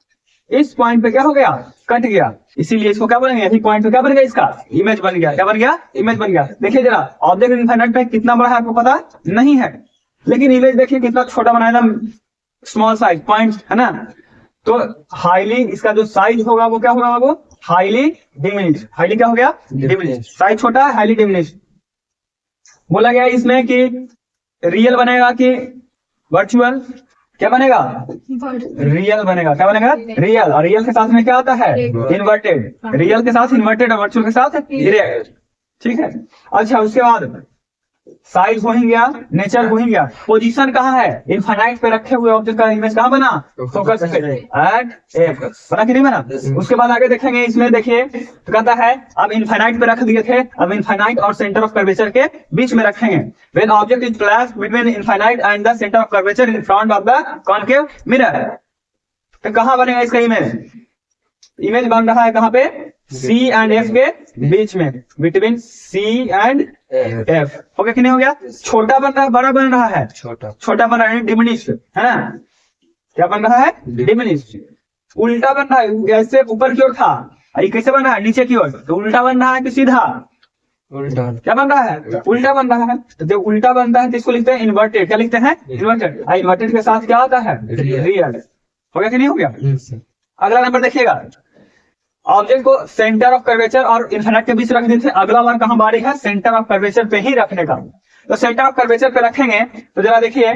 इस पॉइंट पे क्या हो गया? कट गया। इसीलिए इसको क्या बनेगा? यही पॉइंट पे क्या बन गया? इसका इमेज बन गया। क्या बन गया? इमेज बन गया। देखिए जरा, ऑब्जेक्ट इनफाइनाइट पे कितना बड़ा है आपको पता नहीं है, लेकिन इमेज देखिए कितना छोटा बनाया था, स्मॉल साइज पॉइंट है ना। तो हाईली इसका जो साइज होगा वो क्या होगा? वो हाईली डिमिनिश। हाईली क्या हो गया? डिमिनिश। साइज छोटा है, हाईली डिमिनिश। बोला गया इसमें कि रियल बनेगा कि वर्चुअल? क्या बनेगा? रियल बनेगा। क्या बनेगा? रियल। और रियल के साथ में क्या आता है? इन्वर्टेड। रियल के साथ इन्वर्टेड और वर्चुअल के साथ इरेक्ट। ठीक है। अच्छा, उसके बाद साइज हो ही गया, नेचर हो ही गया। पोजीशन कहाँ है? इनफाइनाइट पे रखे हुए ऑब्जेक्ट का इमेज कहाँ बना? फोकस पे एट एफ। बना कि नहीं बना? उसके बाद आगे देखेंगे, इसमें देखिए तो कहता है अब इनफाइनाइट पे रख दिए थे, अब इनफाइनाइट और सेंटर ऑफ कर्वेचर के बीच में रखेंगे। When object is placed between infinite and the centre of curvature in front of the concave mirror. तो कहाँ बनेगा इसका इमेज? इमेज बन रहा है कहाँ पे? C एंड F के बीच में, बिटवीन C एंड F। हो गया कि नहीं हो गया? छोटा बन रहा है, बड़ा बन रहा है? छोटा बन रहा है, डिमिनिश है ना। क्या बन रहा है? डिमिनिश। उल्टा बन रहा है, ऐसे ऊपर की ओर था, ये कैसे बन रहा है? नीचे की ओर। तो उल्टा बन रहा है कि सीधा? उल्टा। क्या बन रहा है? उल्टा बन रहा है। तो जब उल्टा बनता है तो इसको लिखते हैं इन्वर्टेड। क्या लिखते हैं? इन्वर्टेड। इन्वर्टेड के साथ क्या आता है? रियल। हो गया कि नहीं हो गया? अगला नंबर देखिएगा, ऑब्जेक्ट को सेंटर ऑफ कर्वेचर और इनफाइनाइट के बीच रख देते हैं। अगला बार कहां बारी है? सेंटर ऑफ कर्वेचर पे ही रखने का। तो सेंटर ऑफ कर्वेचर पे रखेंगे तो जरा देखिए,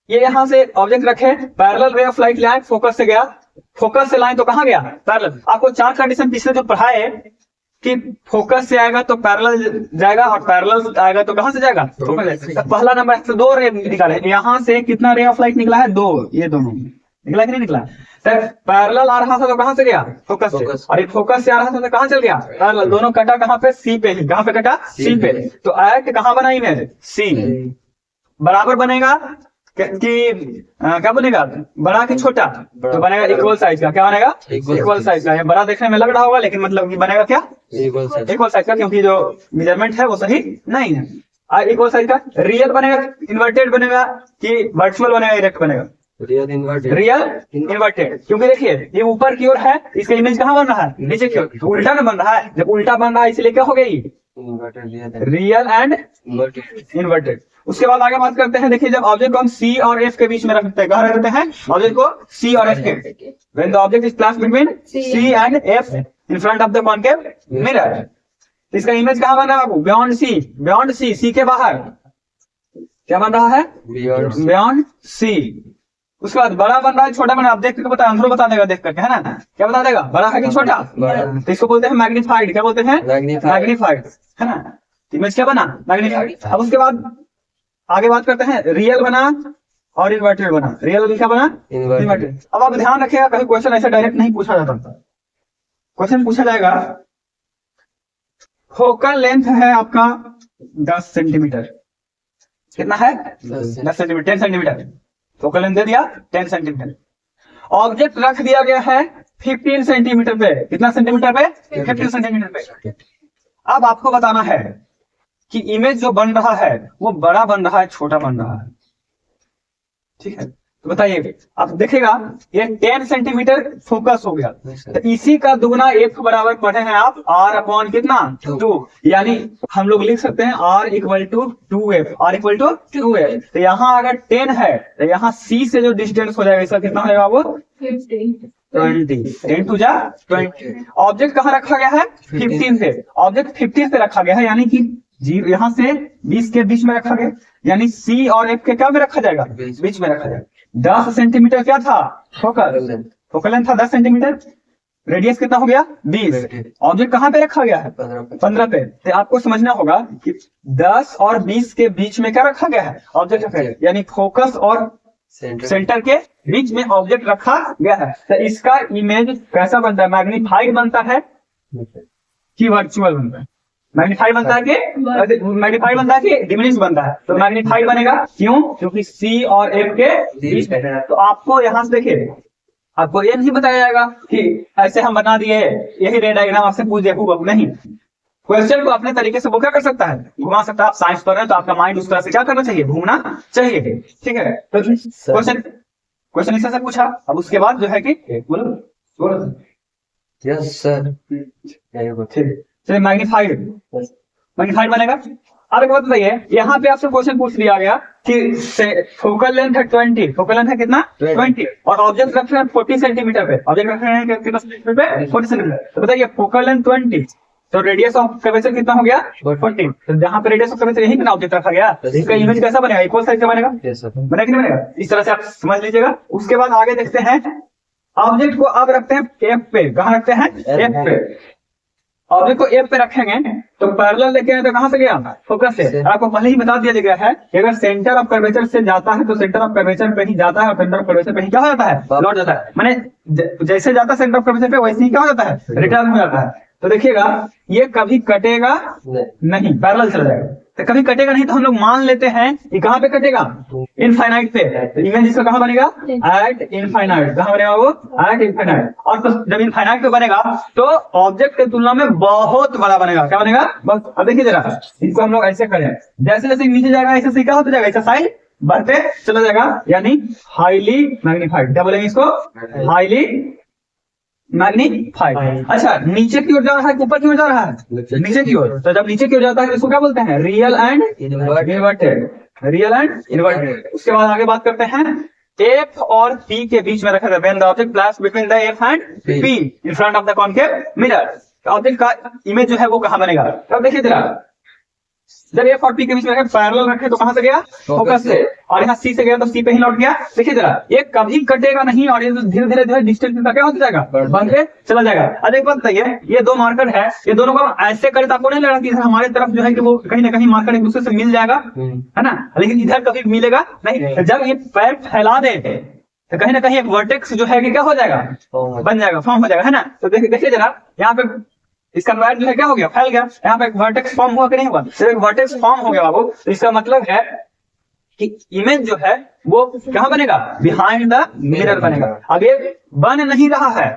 ये यहां से ऑब्जेक्ट रखे, पैरेलल रे ऑफ लाइट लाइन फोकस से गया, फोकस से लाइन तो कहां गया? पैरेलल। आपको 4 कंडीशन पिछले जो पढ़ाए कि फोकस से आएगा तो पैरेलल जाएगा और पैरेलल आएगा तो कहां से जाएगा? फोकस। पहला नंबर तो 2 रे निकाले, यहां से कितना रे ऑफ लाइट निकला है? 2। ये दोनों निकला कि नहीं निकला? सर पैरेलल आ रहा था तो कहां से गया? फोकस से। और ये फोकस से आ रहा था तो कहां चल गया? पैरेलल। दोनों कटा कहां पे? सी पे। कहां पे कटा? सी पे। तो एक्ट कहां बना इमेज? सी। बराबर बनेगा कि क्या बनेगा? बड़ा कि छोटा? तो बनेगा इक्वल साइज का। क्या बनेगा? इक्वल साइज का। बड़ा देखने में लग रहा होगा, लेकिन मतलब बनेगा क्या? इक्वल साइज का, क्योंकि जो मेजरमेंट है वो सही नहीं है। इक्वल साइज का। रियल बनेगा, इन्वर्टेड बनेगा कि वर्चुअल बनेगा, इरेक्ट बनेगा? Real inverted. क्योंकि देखिए ये ऊपर की ओर है, इसका इमेज कहाँ बन रहा है? नीचे की ओर। तो उल्टा में बन रहा है। जब उल्टा बन रहा है इसलिए क्या हो गई? Real and inverted. उसके बाद आगे बात करते हैं, देखिए जब ऑब्जेक्ट को हम C और F के बीच में रखते हैं, कहाँ रखते हैं ऑब्जेक्ट को? C और F के। When the object is placed between C and F in front of the concave mirror. इसका इमेज कहाँ बन रहा है? Beyond C। बियॉन्ड C के बाहर क्या बन रहा है? Beyond C। उसके बाद बड़ा बन रहा है, छोटा बन रहा है? आप देख करके बता, अंदर बता देगा देख करके, है ना। क्या बता देगा? बड़ा है कि छोटा? तो इसको बोलते हैं मैग्नीफाइड। क्या बोलते हैं? मैग्नीफाइड, है ना। इमेज क्या बना? मैग्नीफाइड। अब उसके बाद आगे बात करते हैं, रियल बना और इन्वर्टेड बना, रियल क्या बना, इन्वर्टेड। अब आप ध्यान रखिएगा, कभी क्वेश्चन ऐसा डायरेक्ट नहीं पूछा जाता। क्वेश्चन पूछा जाएगा फोकल लेंथ है आपका 10 सेंटीमीटर, कितना है 10 सेंटीमीटर, 10 सेंटीमीटर फोकल लेंथ दे दिया 10 सेंटीमीटर। ऑब्जेक्ट रख दिया गया है 15 सेंटीमीटर पे, कितना सेंटीमीटर पे, 15 सेंटीमीटर पे। अब आपको बताना है कि इमेज जो बन रहा है वो बड़ा बन रहा है छोटा बन रहा है, ठीक है। तो बताइए, आप देखेगा ये 10 सेंटीमीटर फोकस हो गया, तो इसी का दुगना 1 के बराबर पढ़े हैं आप, r अपॉन कितना 2, यानी हम लोग लिख सकते हैं r equal to 2f, r equal to 2f। तो यहाँ अगर 10 है तो यहाँ c से जो डिस्टेंस हो जाएगा इसका कितना हो जाएगा वो 20, 10 टू जा 20। ऑब्जेक्ट कहाँ रखा गया है 15 पे, ऑब्जेक्ट 15 पे रखा गया है, यानी कि यहाँ से 20 के बीच में रखा गया, यानी C और F के क्या में रखा जाएगा, बीच में रखा जाएगा। 10 सेंटीमीटर क्या था फोकल लेंथ था 10 सेंटीमीटर, रेडियस कितना हो गया 20। ऑब्जेक्ट कहाँ पे रखा गया है 15 पे। तो आपको समझना होगा कि 10 और 20 के बीच में क्या रखा गया है, ऑब्जेक्ट रखा गया, यानी फोकस और सेंटर के बीच में ऑब्जेक्ट रखा गया है। तो इसका इमेज कैसा बनता है, मैग्नीफाइड बनता है कि वर्चुअल बनता है, मैग्नीफाइड बनता है कि मैग्नीफाइड बनता है कि डिमिनिश बनता है। तो मैग्नीफाइड बनेगा, क्यों, क्योंकि C और F के बीच में है। तो आपको यहाँ से देखिए, आपको ये नहीं बताया जाएगा कि ऐसे हम बना दिए यही रे डायग्राम आपसे पूछ दिया, नहीं। क्वेश्चन को अपने तरीके से वो क्या कर सकता है, घुमा सकता है। आप साइंस पढ़ रहे हैं तो आपका माइंड उस तरह से क्या करना चाहिए, घूमना चाहिए, ठीक है। तो क्वेश्चन इस तरह से पूछा, अब उसके बाद जो है कि बोलो यस सर, चलिए मैग्नीफाइड बनेगा। अब एक बात बताइए, यहाँ पे आपसे क्वेश्चन पूछ लिया गया कि फोकल लेंथ है 20, फोकल लेंथ है कितना 20, और ऑब्जेक्ट रखे हैं 40 सेंटीमीटर पे, ऑब्जेक्ट रखे हैं कितना सेंटीमीटर पे 40 सेंटीमीटर। तो बताइए फोकल लेंथ 20, तो रेडियस ऑफ कर्वेचर कितना हो गया 40। तो जहाँ पे रेडियस ऑफ कर्वेचर यही ना ऑब्जेक्ट रखा गया, इसका इमेज कैसा बनेगा, इक्वल साइज का बनेगा, बनेगा कि नहीं बनेगा, इस तरह से आप समझ लीजिएगा। उसके बाद आगे देखते हैं, ऑब्जेक्ट को अब रखते हैं F पे, कहाँ रखते हैं F पे। ऑब्जेक्ट को F पे रखेंगे तो पैरेलल लेके आए तो कहां से गया, फोकस से। आपको पहले ही बता दिया गया है कि अगर सेंटर ऑफ कर्वेचर से जाता है तो सेंटर ऑफ कर्वेचर पे ही जाता है, और सेंटर ऑफ कर्वेचर पे ही क्या हो जाता है, लौट जाता है। माने जैसे जाता है सेंटर ऑफ कर्वेचर पे वैसे ही क्या हो जाता है, रिटर्न हो जाता है। तो देखिएगा ये कभी कटेगा नहीं, पैरेलल चला जाएगा। तो कभी कटेगा नहीं तो हम लोग मान लेते हैं कि कहाँ पे कटेगा, इनफाइनाइट पे। तो इमेज इसका कहाँ बनेगा, एट इनफाइनाइट। कहाँ बनेगा वो, एट इनफाइनाइट। और तो जब इनफाइनाइट पे बनेगा तो ऑब्जेक्ट की तुलना में बहुत बड़ा बनेगा, क्या बनेगा बस। अब देखिए जरा, इसको हम लोग ऐसे करें, जैसे जैसे नीचे जाएगा ऐसे से क्या होता जाएगा, ऐसा साइड बढ़ते चला जाएगा, यानी हाईली मैग्नीफाइड। क्या बोलेंगे इसको, हाईली मैग्नीफाइड। अच्छा, नीचे की ओर जा रहा है, ऊपर की ओर जा रहा है, नीचे की ओर। तो जब नीचे की ओर जाता है इसको क्या बोलते हैं, real and inverted, real and inverted. उसके बाद आगे बात करते हैं, F और P के बीच में रखा था, when the object placed between the F and P in front of the concave mirror. Object का इमेज जो है वो कहाँ बनेगा। अब देखिए जरा, जब F और P के बीच में पैरेलल रखे तो कहां से गया, फोकस से, और यहाँ C से गया तो C पे ही लौट गया। देखिए जरा, ये कभी कटेगा नहीं, और ये धीरे धीरे जो है डिस्टेंस का क्या होता जाएगा, बढ़ते चला जाएगा। अब एक बात बताइए, ये दो मार्कर है, ये दोनों को ऐसे करे तो आपको नहीं लगा कि हमारे तरफ जो है कि वो कहीं ना कहीं मार्कर एक दूसरे से मिल जाएगा, है ना, लेकिन इधर कभी मिलेगा नहीं। जब ये पैर फैला दे तो कहीं ना कहीं एक वर्टेक्स जो है कि क्या हो जाएगा, बन जाएगा, फॉर्म हो जाएगा, है ना। तो देखिए जरा, यहाँ पे इसका पैर जो है क्या हो गया, फैल गया, यहाँ पे एक वर्टेक्स फॉर्म हुआ कि नहीं हुआ। जब एक वर्टेक्स फॉर्म हो गया बाबू, तो इसका मतलब है कि इमेज जो है वो कहाँ बनेगा, बिहाइंड द मिरर बनेगा। अब ये बन नहीं रहा है,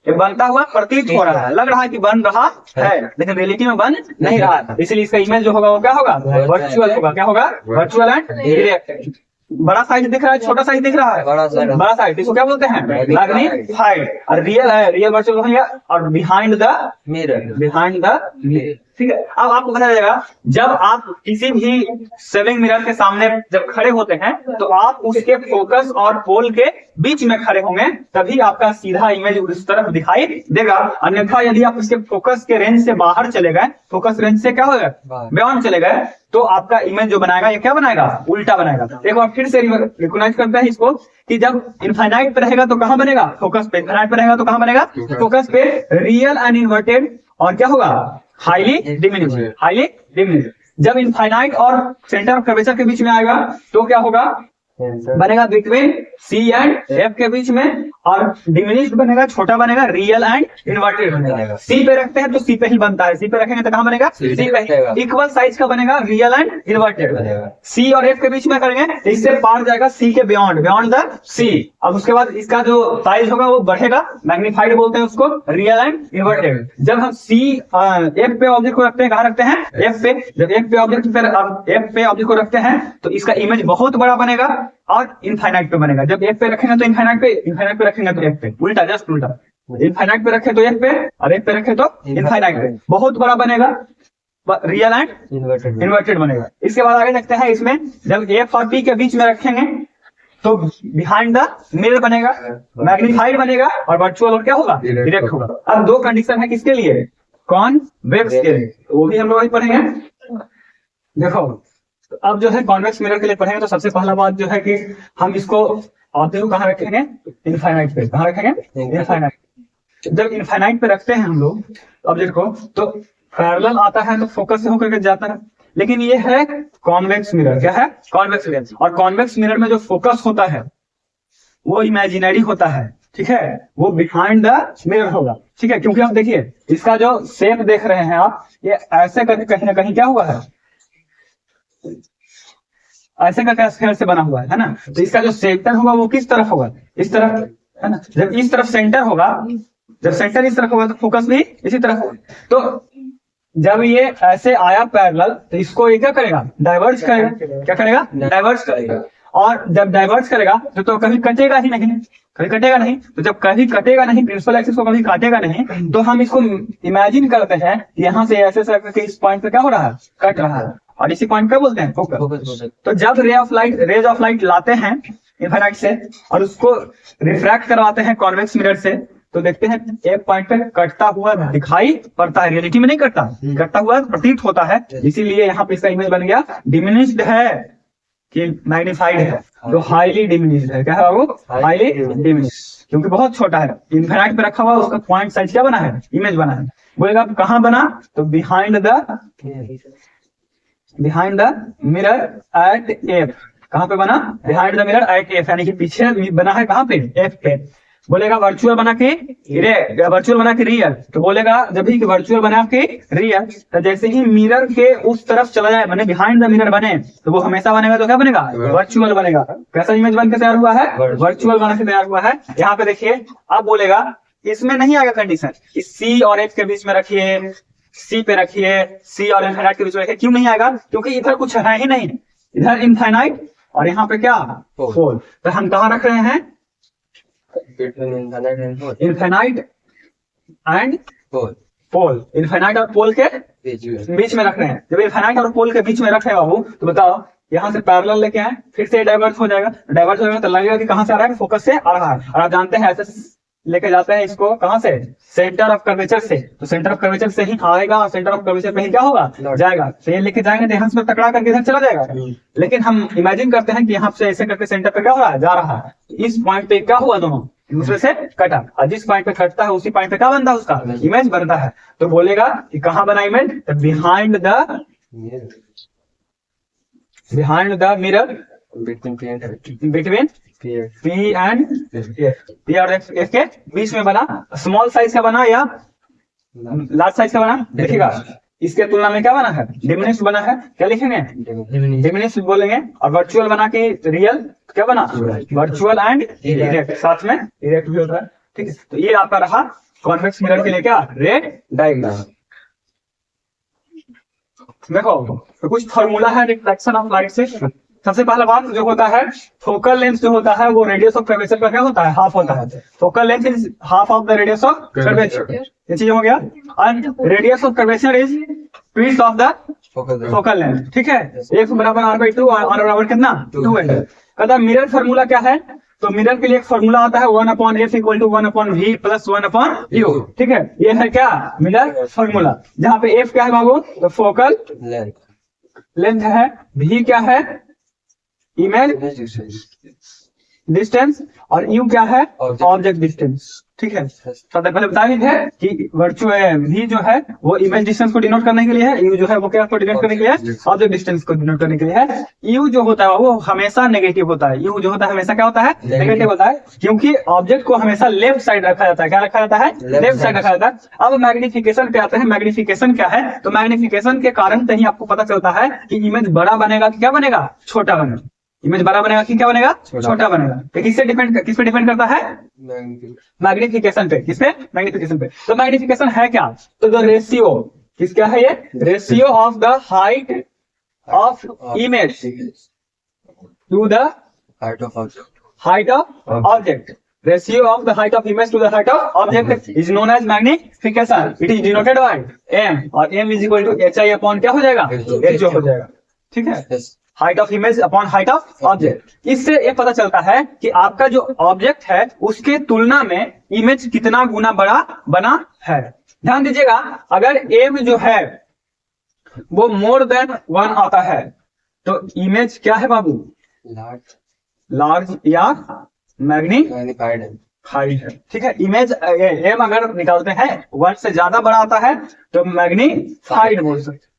ये बनता हुआ प्रतीत हो रहा है, लग रहा है कि बन रहा है, लेकिन रियलिटी में बन नहीं रहा है। इसलिए इसका इमेज जो होगा वो क्या होगा, वर्चुअल होगा। क्या होगा, वर्चुअल एंड रिएक्टिव। बड़ा साइज दिख रहा है, छोटा साइज दिख रहा है, बड़ा साइज, इसको क्या बोलते हैं, मैग्नीफाइड। और रियल है, रियल वर्चुअल हो गया, और behind the mirror, behind the mirror, ठीक है। अब आपको पता चलेगा, जब आप किसी भी सेविंग मिरर के सामने जब खड़े होते हैं तो आप उसके फोकस और पोल के बीच में खड़े होंगे, तभी आपका सीधा इमेज उस तरफ दिखाई देगा। अन्यथा यदि आप उसके फोकस के रेंज से बाहर चले गए, फोकस रेंज से क्या होगा, बियॉन्ड चले गए, तो आपका इमेज जो बनाएगा ये क्या बनाएगा, उल्टा बनाएगा। एक बार फिर से रिकॉग्नाइज करते हैं इसको कि जब इनफाइनाइट पे रहेगा तो कहां बनेगा, फोकस पे। इनफाइनाइट पे रहेगा तो कहां बनेगा, फोकस पे। रियल एंड इन्वर्टेड, और क्या होगा, हाईली डिमिनिश्ड, हाईली डिमिनिश्ड। जब इनफाइनाइट और सेंटर ऑफ कर्वेचर के बीच में आएगा तो क्या होगा, बनेगा बिटवीन सी एंड एफ के बीच में, और डिमिनिश्ड बनेगा, छोटा बनेगा, रियल एंड इन्वर्टेड बनेगा। सी पे रखते हैं तो सी पे ही बनता है, सी पे रखेंगे तो कहाँ बनेगा, सी पे। इक्वल साइज का बनेगा, रियल एंड इन्वर्टेड बनेगा। सी और एफ के बीच में करेंगे तो इससे पार जाएगा सी के बियॉन्ड, बियॉन्ड द सी। अब उसके बाद इसका जो साइज होगा वो बढ़ेगा, मैग्नीफाइड बोलते हैं उसको, रियल एंड इन्वर्टेड। जब हम सी एफ पे ऑब्जेक्ट को रखते हैं, कहाँ रखते हैं, एफ पे। जब एफ पे ऑब्जेक्ट को रखते हैं तो इसका इमेज बहुत बड़ा बनेगा और इनफाइनाइट पे बनेगा। जब एफ पे रखेंगे तो इनफाइनाइट पे रखेंगे तो एफ पे, उल्टा, जस्ट उल्टा। इनफाइनाइट पे रखे तो एफ पे और एफ पे रखे तो इनफाइनाइट पे, बहुत बड़ा बनेगा, रियल एंड इन्वर्टेड बनेगा। इसके बाद आगे देखते हैं, इसमें जब एफ और बी के बीच में रखेंगे तो बिहाइंड द मिरर बनेगा, मैग्नीफाइड बनेगा और वर्चुअल और क्या होगा, डायरेक्ट होगा। अब दो कंडीशन है किसके लिए, कॉन्वेक्स के लिए, वो भी हम लोग पढ़ेंगे। देखो अब जो है कॉन्वेक्स मिरर के लिए पढ़ेंगे तो सबसे पहला बात जो है कि हम इसको ऑब्जेक्ट को कहाँ रखेंगे, इनफाइनाइट पे। कहाँ रखेंगे, इनफाइनाइट। जब इनफाइनाइट पे रखते हैं हम लोग ऑब्जेक्ट को तो पैरेलल आता है तो फोकस से होकर के जाता है, लेकिन ये है कॉन्वेक्स मिरर। क्या है, कॉन्वेक्स मिरर। और कॉन्वेक्स मिरर में जो फोकस होता है वो इमेजिनरी होता है, ठीक है, वो बिहाइंड द मिरर होगा, ठीक है। क्योंकि आप देखिए इसका जो शेप देख रहे हैं आप, ये ऐसे करके कहीं ना कहीं क्या हुआ है, ऐसे का स्क्वायर से बना हुआ है ना। तो इसका जो सेंटर होगा वो किस तरफ होगा, इस तरफ, है ना। जब इस तरफ सेंटर होगा, जब सेंटर इस तरफ होगा तो फोकस भी इसी तरफ होगा। तो जब ये ऐसे आया पैरेलल तो इसको ये क्या करेगा, डाइवर्ज करेगा। क्या करेगा, डाइवर्ज करेगा। और जब डाइवर्ज करेगा तो कभी कटेगा ही नहीं, कभी कटेगा नहीं। तो जब कभी कटेगा नहीं, प्रिंसिपल एक्सिस को कभी काटेगा नहीं, तो हम इसको इमेजिन करते हैं कि यहाँ से ऐसे करके इस पॉइंट पे क्या हो रहा है, कट रहा है, और इसी पॉइंट पे बोलते हैं फोकस। तो जब रेज ऑफ लाइट लाते हैं इनफाइनाइट से और उसको रिफ्रैक्ट करवाते हैं कॉन्वेक्स मिरर से, तो देखते हैं एक पॉइंट पे कटता हुआ दिखाई पड़ता है, रियलिटी में नहीं कटता, कटता हुआ प्रतीत होता है। इसीलिए यहाँ पे इसका इमेज बन गया डिमिनिश्ड है कि मैग्नीफाइड है, तो हाईली डिमिनिश्ड है। क्या है वो, हाईली डिमिनिश्ड, क्योंकि बहुत छोटा है, इनफाइनाइट पे रखा हुआ, उसका पॉइंट साइज क्या बना है, इमेज बना है। बोलेगा कहाँ बना, तो behind the mirror at F. कहाँ पे बना, behind the mirror at F, यानी कि पीछे बना है कहाँ पे, एफ पे। बोलेगा वर्चुअल बना के रियल, तो बोलेगा जब भी वर्चुअल बना के रियल, तो जैसे ही मिरर के उस तरफ चला जाए, मैंने बिहाइंड द मिरर बने, तो वो हमेशा बनेगा तो क्या बनेगा, वर्चुअल बनेगा। कैसा इमेज बन के तैयार हुआ है, वर्चुअल बन के तैयार हुआ है। यहाँ पे देखिए, अब बोलेगा इसमें नहीं आएगा कंडीशन कि सी और एफ के बीच में रखिए, सी पे रखिए, सी और इनफाइनाइट के बीच में रखिए। क्यों नहीं आएगा, क्योंकि इधर कुछ है ही नहीं, इधर इनफाइनाइट और यहाँ पे क्या, पोल। तो हम कहाँ रख रहे हैं, इनफाइनाइट एंड पोल, इनफाइनाइट और पोल के बीच में रख रहे हैं। जब इनफाइनाइट और पोल के बीच में रखे बाबू, तो बताओ यहाँ से पैरेलल लेके आए, फिर से डाइवर्ट हो जाएगा, डाइवर्ट हो जाएगा तो लगेगा कि कहाँ से आ रहा है, फोकस से आ रहा है। और आप जानते हैं ऐसे लेके जाते हैं इसको कहाँ से, सेंटर ऑफ कर्वेचर से, तो सेंटर ऑफ कर्वेचर से ही आएगा और सेंटर ऑफ कर्वेचर पे ही क्या होगा, जाएगा। तो ये लेके जाएंगे तो यहाँ से टकरा करके इधर चला जाएगा। लेकिन हम इमेजिन करते हैं कि यहाँ से ऐसे करके सेंटर पे क्या हो रहा है, जा रहा है। इस पॉइंट पे क्या हुआ, दोनों दूसरे से कटा, और जिस पॉइंट पे कटता है उसी पॉइंट पे क्या बनता है, उसका इमेज बनता है। तो बोलेगा कि कहाँ बना image, behind the mirror between P and F, P और एफ के बीच में बना। स्मॉल साइज का बना या लार्ज साइज का बना, देखिएगा इसके तुलना में क्या बना है, डिमिनिश्ड बना है। क्या लिखेंगे, डिमिनिश्ड बोलेंगे। और वर्चुअल बना के रियल क्या बना, वर्चुअल एंड डायरेक्ट, साथ में डायरेक्ट भी होता है, ठीक है। तो ये आपका रहा कॉन्वेक्स मिरर के लिए क्या, रे डायग्राम। देखो तो कुछ फॉर्मूला है रिफ्लेक्शन ऑफ लाइट से। सबसे पहला बात जो होता है, फोकल लेंथ जो होता है वो रेडियस ऑफ कर्वेचर का क्या होता है, हाफ होता है। Focal length is half of the radius of curvature, ये चीज हो गया। And radius of curvature is peace of the focal length, ठीक है। एक बराबर r/2, r बराबर कितना, 2 कहता है। मिरर फार्मूला क्या है, तो मिरर के लिए एक फार्मूला आता है 1/f = 1/v + 1/u, ठीक है। ये है क्या, मिरर फार्मूला, जहाँ पे f क्या है बाबू, तो फोकल लेंथ है, v क्या है, इमेज डिस्टेंस, और u क्या है, ऑब्जेक्ट डिस्टेंस, ठीक है। सबसे पहले बता दी है कि वर्चुअल v जो है वो इमेज डिस्टेंस को डिनोट करने के लिए है, u जो है वो क्या को डिनोट करने के लिए है, ऑब्जेक्ट डिस्टेंस को डिनोट करने के लिए है। u जो होता है वो हमेशा नेगेटिव होता है, u जो होता है हमेशा क्या होता है, नेगेटिव होता है, क्योंकि ऑब्जेक्ट को हमेशा लेफ्ट साइड रखा जाता है। क्या रखा जाता है, लेफ्ट साइड रखा जाता है। अब मैग्निफिकेशन पे आते हैं। मैग्निफिकेशन क्या है, तो मैग्निफिकेशन के कारण से ही आपको पता चलता है कि इमेज बड़ा बनेगा कि क्या बनेगा, छोटा बनेगा। इमेज बड़ा बनेगा कि क्या बनेगा, छोटा बनेगा। तो किस पे डिपेंड करता है, मैग्निफिकेशन पे। किस पे, मैग्निफिकेशन पे। तो मैग्निफिकेशन है क्या, तो द रेशियो, किस क्या है ये, ratio of the height of image to the height of object. Ratio of the height of image to the height of object is known as magnification. It is denoted by m, और m is equal to hi upon क्या हो जाएगा, h हो जाएगा। ठीक है, height of image upon height of object. इससे ये पता चलता है कि आपका जो ऑब्जेक्ट है उसके तुलना में इमेज कितना गुना बड़ा बना है। ध्यान दीजिएगा, अगर m जो है वो मोर देन 1 आता है तो इमेज क्या है बाबू, लार्ज या मैग्नीफाइड है। ठीक है, इमेज m अगर निकालते हैं 1 से ज्यादा बड़ा आता है तो मैग्नीफाइड बोल सकते।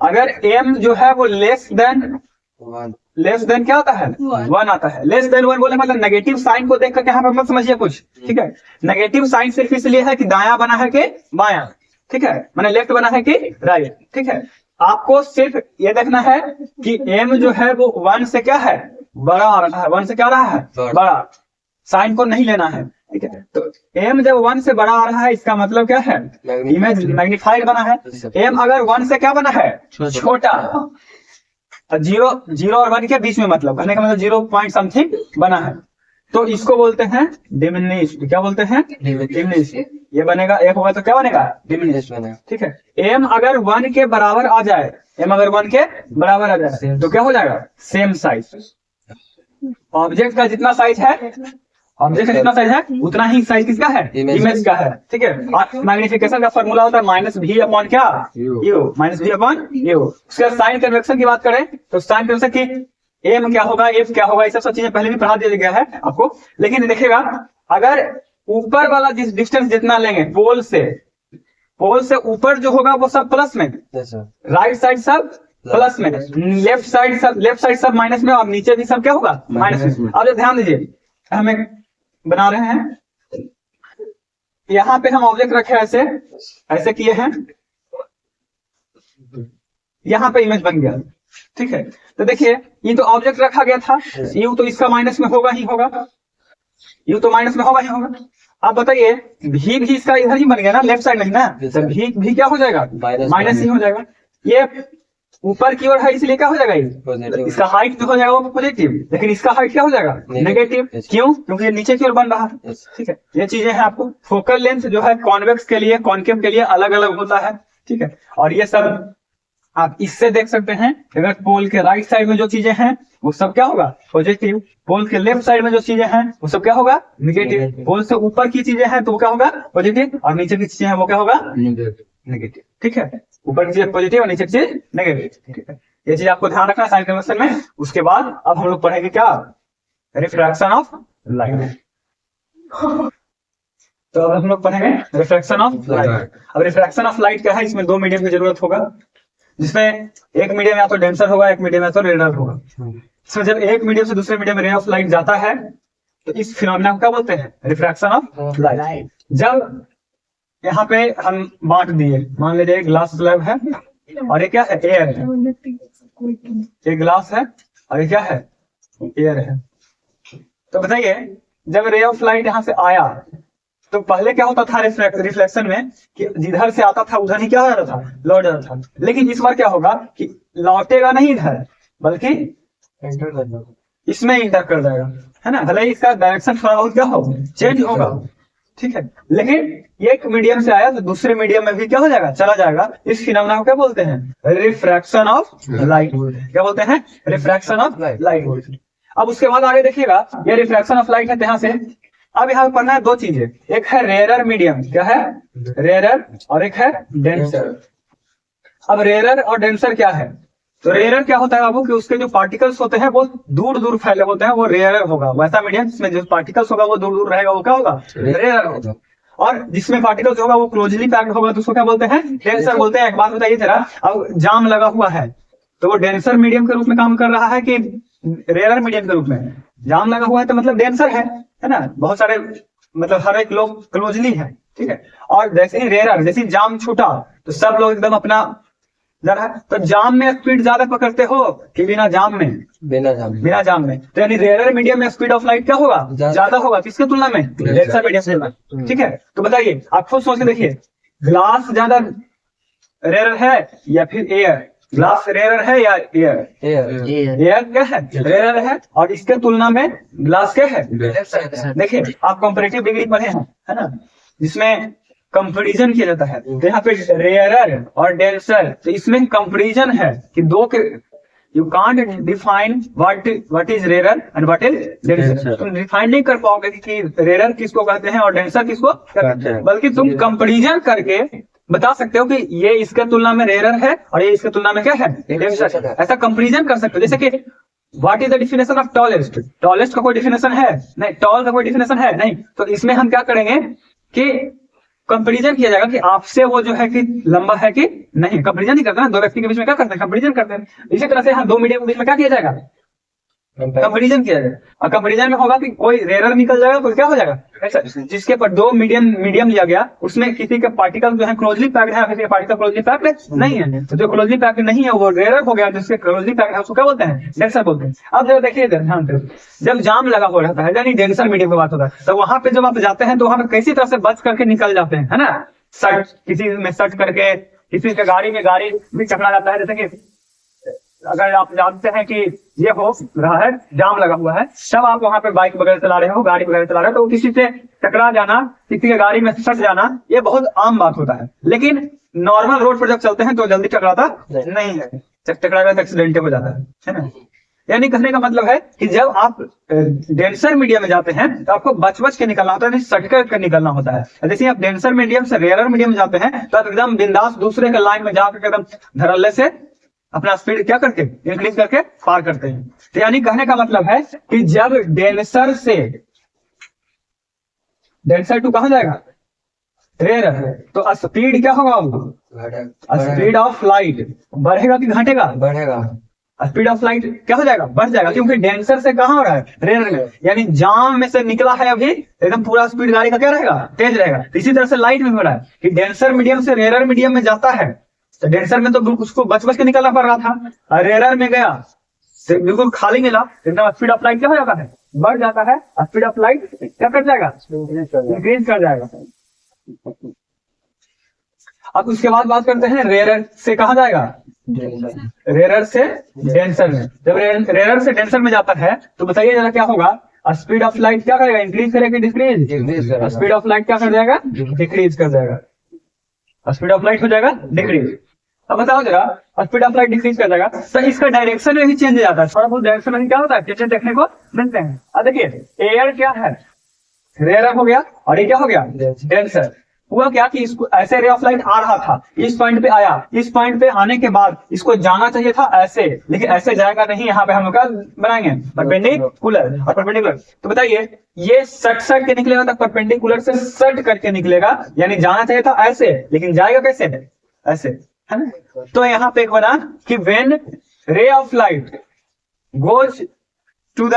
अगर m जो है वो लेस देन क्या आता है, 1 आता है। लेस देन 1 बोले मतलब नेगेटिव साइन को देख करके यहाँ पर मत समझिए कुछ। ठीक है, नेगेटिव साइन सिर्फ इसलिए है कि दाया बना है कि बाया। ठीक है, मैंने लेफ्ट बना है कि राइट। ठीक है, आपको सिर्फ ये देखना है कि m जो है वो 1 से क्या है, बड़ा आ रहा है। 1 से क्या आ रहा है, बड़ा। साइन को नहीं लेना है। ठीक है, तो m जब 1 से बड़ा आ रहा है इसका मतलब क्या है, इमेज मैग्नीफाइड बना है। m अगर 1 से क्या बना है, छोटा। 0 और 1 के बीच में मतलब कहने का मतलब 0 पॉइंट समथिंग बना है, तो इसको बोलते हैं डिमिनिश्ड। क्या बोलते हैं, डिमिनिश्ड। ये बनेगा, एक होगा तो क्या बनेगा, डिमिनिश्ड बनेगा। ठीक है, m अगर 1 के बराबर आ जाए, m अगर 1 के बराबर आ जाए तो क्या हो जाएगा, सेम साइज। ऑब्जेक्ट का जितना साइज है, ऑब्जेक्ट का जितना साइज है उतना ही साइज किसका है, इमेज का है। ठीक है, और मैग्निफिकेशन का फॉर्मूला होता है माइनस भी अपॉन क्या, यू, माइनस भी अपॉन यू। उसके बाद साइन कन्वेक्शन की बात करें तो साइन कन्वेक्शन की एम क्या होगा, एफ क्या होगा, ये सब चीजें पहले भी पढ़ा दिया गया है आपको। लेकिन देखिएगा, अगर ऊपर वाला जिस डिस्टेंस जितना लेंगे पोल से ऊपर जो होगा वो सब प्लस में, राइट साइड सब प्लस में, लेफ्ट साइड सब माइनस में, और नीचे भी सब क्या होगा, माइनस में। अब ध्यान दीजिए, हमें बना रहे हैं, यहाँ पे हम ऑब्जेक्ट रखे ऐसे किए हैं, यहाँ पे इमेज बन गया। ठीक है, तो देखिए ये तो ऑब्जेक्ट रखा गया था, यू तो इसका माइनस में होगा ही होगा, यू तो माइनस में होगा ही होगा। आप बताइए भी इसका इधर ही बन गया ना, लेफ्ट साइड नहीं ना, तो भी क्या हो जाएगा, माइनस ही हो जाएगा। ये ऊपर की ओर है इसलिए क्या हो जाएगा, इसका हाइट जो हो जाएगा वो पॉजिटिव, लेकिन इसका हाइट क्या हो जाएगा, नेगेटिव। क्यों, क्योंकि ये नीचे की ओर बन रहा है। ठीक है, ये चीजें हैं आपको। फोकल लेंथ जो है कॉन्वेक्स के लिए, कॉनकेव के लिए अलग अलग होता है। ठीक है, और ये सब आप इससे देख सकते हैं। अगर पोल के राइट साइड में जो चीजें हैं वो सब क्या होगा, पॉजिटिव। पोल के लेफ्ट साइड में जो चीजें हैं वो सब क्या होगा, नेगेटिव। पोल से ऊपर की चीजें हैं तो वो क्या होगा, पॉजिटिव, और नीचे की चीजें हैं वो क्या होगा, नेगेटिव। ठीक है, ऊपर की चीज पॉजिटिव और नीचे की चीज नेगेटिव। ठीक है, ये चीज आपको ध्यान रखना साइन कन्वेक्शन में। उसके बाद अब हम लोग पढ़ेंगे क्या, रिफ्रैक्शन ऑफ लाइट। तो अब हम लोग पढ़ेंगे रिफ्रैक्शन ऑफ लाइट। अब रिफ्रैक्शन ऑफ लाइट क्या है, इसमें 2 मीडियम की जरूरत होगा, जिसमें एक मीडियम या तो डेंसर होगा, एक मीडियम या तो रेडर होगा। इसमें जब एक मीडियम से दूसरे मीडियम में रे ऑफ लाइट जाता है तो इस फिनोमेना को क्या बोलते हैं, रिफ्रैक्शन ऑफ लाइट। जब यहाँ पे हम बांट दिए, मान लीजिए एक ग्लास स्लैब है और ये क्या है, एयर है। एक ग्लास है और ये क्या है, एयर है। तो बताइए जब रे ऑफ लाइट यहाँ से आया तो पहले क्या होता था रिफ्लेक्शन में, कि जिधर से आता था उधर ही क्या हो जाता था, लौट जाता था। लेकिन इस बार क्या होगा कि लौटेगा नहीं इधर, बल्कि इसमें इंटर कर जाएगा, है ना। भले ही इसका डायरेक्शन थोड़ा बहुत क्या हो, चेंज होगा। ठीक है, लेकिन एक मीडियम से आया तो दूसरे मीडियम में भी क्या हो जाएगा, चला जाएगा। इस फिनोमेना को क्या बोलते हैं, रिफ्रैक्शन ऑफ लाइट। क्या बोलते हैं, रिफ्रैक्शन ऑफ लाइट। अब उसके बाद आगे देखिएगा, ये रिफ्रैक्शन ऑफ लाइट है यहाँ से। अब यहाँ पे पढ़ना है 2 चीजें, एक है रेयरर मीडियम, क्या है, रेयरर, और एक है डेंसर। अब रेयरर और डेंसर क्या है, तो रेयरर क्या होता है बाबू कि उसके जो पार्टिकल्स होते हैं वो दूर दूर फैले होते हैं, वो रेयरर होगा। वैसा मीडियम जिसमें जो पार्टिकल्स होगा वो दूर दूर रहेगा, वो क्या होगा, रेयरर होगा। और जिसमें पार्टिकल्स होगा वो क्लोजली पैक्ड होगा, तो उसको क्या बोलते हैं, डेंसर बोलते हैं। एक बात बताइए जरा, अब जाम लगा हुआ है तो वो डेंसर मीडियम के रूप में काम कर रहा है कि रेयरर मीडियम के रूप में? जाम लगा हुआ है तो मतलब डेंसर है ना। बहुत सारे मतलब हर एक लोग क्लोजली है, ठीक है। और जैसे ही रेयरर, जैसे ही जाम छूटा तो सब लोग एकदम अपना जरा, तो जाम में स्पीड ज्यादा पकड़ते हो कि बिना जाम में? बिना जाम में। तो यानी रेयरर मीडियम में स्पीड ऑफ लाइट क्या होगा, ज्यादा होगा। किसके तुलना में? डेंसर मीडियम से तुलना, ठीक है। तो बताइए, आप खुद सोच के देखिए, ग्लास ज्यादा रेयरर है या फिर एयर? ग्लास रेयरर है या एयर? एयर क्या है, रेयरर है। और इसके तुलना में ग्लास क्या है, देखिए आप कंपैरेटिव डिग्री पढ़े हैं, है ना, जिसमें कंपैरिजन किया जाता है। तो यहाँ पे रेयरर और डेंसर, तो इसमें कंपैरिजन है कि दो के, you can't define what is rarer and what is denser. तुम डिफाइन नहीं कर पाओगे कि रेयरर किसको कहते हैं और डेंसर किसको कहते हैं, बल्कि तुम कंपैरिजन करके बता सकते हो कि ये इसके तुलना में रेयरर है और ये इसके तुलना में क्या है, डेंसर। ऐसा कंपैरिजन कर सकते हो। जैसे कि what is the definition of tallest? Tallest का कोई डिफिनेशन है नहीं, टॉल का कोई डिफिनेशन है नहीं। तो इसमें हम क्या करेंगे कि कंपैरिजन किया जाएगा कि आपसे वो जो है कि लंबा है कि नहीं। कंपैरिजन नहीं करते ना, दो व्यक्ति के बीच में क्या करते हैं, कंपैरिजन करते हैं। इसी तरह से यहाँ दो मीडियम के बीच में क्या किया जाएगा, कंपैरिजन किया जाएगा। और कंपैरिजन में होगा कि कोई रेयरर निकल जाएगा, कोई क्या हो जाएगा ऐसा, जिसके पर दो मीडियम लिया गया, उसमें किसी के पार्टिकल जो है क्लोजली पैक्ड है, किसी के पार्टिकल क्लोजली पैक्ड नहीं है। तो जो क्लोजली पैक्ड नहीं है वो रेयरर हो गया, जिसके क्लोजली पैक्ड है उसको क्या बोलते हैं, डेंसर बोलते हैं। अब जरा देखिए ध्यान से, जब जाम लगा हो रहता है यानी डेंसर मीडियम की बात होता है, तो वहां पे जब आप जाते हैं तो वहां पे कैसी तरह से बच करके निकल जाते हैं, है ना। सट, किसी में सट करके, किसी के गाड़ी में गाड़ी भी टकरा जाता है। जैसे कि अगर आप जानते हैं कि ये हो रहा है, जाम लगा हुआ है, तब आप वहां पे बाइक वगैरह चला रहे हो, गाड़ी वगैरह चला रहे हो, तो किसी से टकरा जाना, किसी के गाड़ी में सट जाना, ये बहुत आम बात होता है। लेकिन नॉर्मल रोड पर जब चलते हैं तो जल्दी टकराता नहीं है, जब टकराएगा तो एक्सीडेंट हो जाता है ना। यानी कहने का मतलब है कि जब आप डेंसर मीडियम में जाते हैं तो आपको बच बच के निकलना होता है, सट कर निकलना होता है। जैसे आप डेंसर मीडियम से रेयरर मीडियम में जाते हैं तो आप एकदम बिंदास दूसरे के लाइन में जाकर एकदम धड़ल्ले से अपना स्पीड क्या करके इंक्रीज करके पार करते हैं। तो यानी कहने का मतलब है कि जब डेंसर से डेंसर टू कहां जाएगा, रेयरर, तो स्पीड क्या होगा, स्पीड ऑफ लाइट बढ़ेगा कि घटेगा, बढ़ेगा। स्पीड ऑफ लाइट क्या हो जाएगा, बढ़ जाएगा, क्योंकि डेंसर से कहां हो रहा है, रेयरर में। यानी जाम में से निकला है अभी, एकदम पूरा स्पीड गाड़ी का क्या रहेगा, तेज रहेगा। इसी तरह से लाइट में हो रहा है कि डेंसर मीडियम से रेयरर मीडियम में जाता है, तो डेंसर में तो उसको बच बच के निकलना पड़ रहा था, और रेयरर में गया तो बिल्कुल खाली मिला, एकदम स्पीड ऑफ लाइट क्या हो जाता है, बढ़ जाता है। स्पीड ऑफ लाइट क्या कर जाएगा, इंक्रीज कर जाएगा। अब उसके बाद बात करते हैं रेयरर से कहा जाएगा, रेयरर से डेंसर में। जब रेयरर से डेंसर में जाता है तो बताइए जरा क्या होगा, स्पीड ऑफ लाइट क्या करेगा, इंक्रीज करेगा डिक्रीज? स्पीड ऑफ लाइट क्या कर जाएगा, डिक्रीज कर जाएगा। स्पीड ऑफ लाइट हो जाएगा डिक्रीज। अब बताओ जरा, स्पीड ऑफ लाइट डिक्रीज कर जाएगा तो इसका डायरेक्शन में भी चेंज हो जाता है, थोड़ा बहुत डायरेक्शन में क्या होता है, चेंज देखने को मिलते हैं। अब देखिए एयर क्या है, रेयरर हो गया, और ये क्या हो गया, डेंसर। हुआ क्या कि इसको ऐसे रे ऑफ लाइट आ रहा था, इस पॉइंट पे आया, इस पॉइंट पे आने के बाद इसको जाना चाहिए था ऐसे, लेकिन ऐसे जाएगा नहीं। यहाँ पे हम लोग क्या बनाएंगे, परपेंडिकुलर और परपेंडिकुलर। तो बताइए ये सट के निकलेगा, तो परपेंडिकुलर से सट करके निकलेगा, यानी जाना चाहिए था ऐसे, लेकिन जाएगा कैसे, ऐसे, है ना। तो यहाँ पे एक बना कि when ray of light goes to the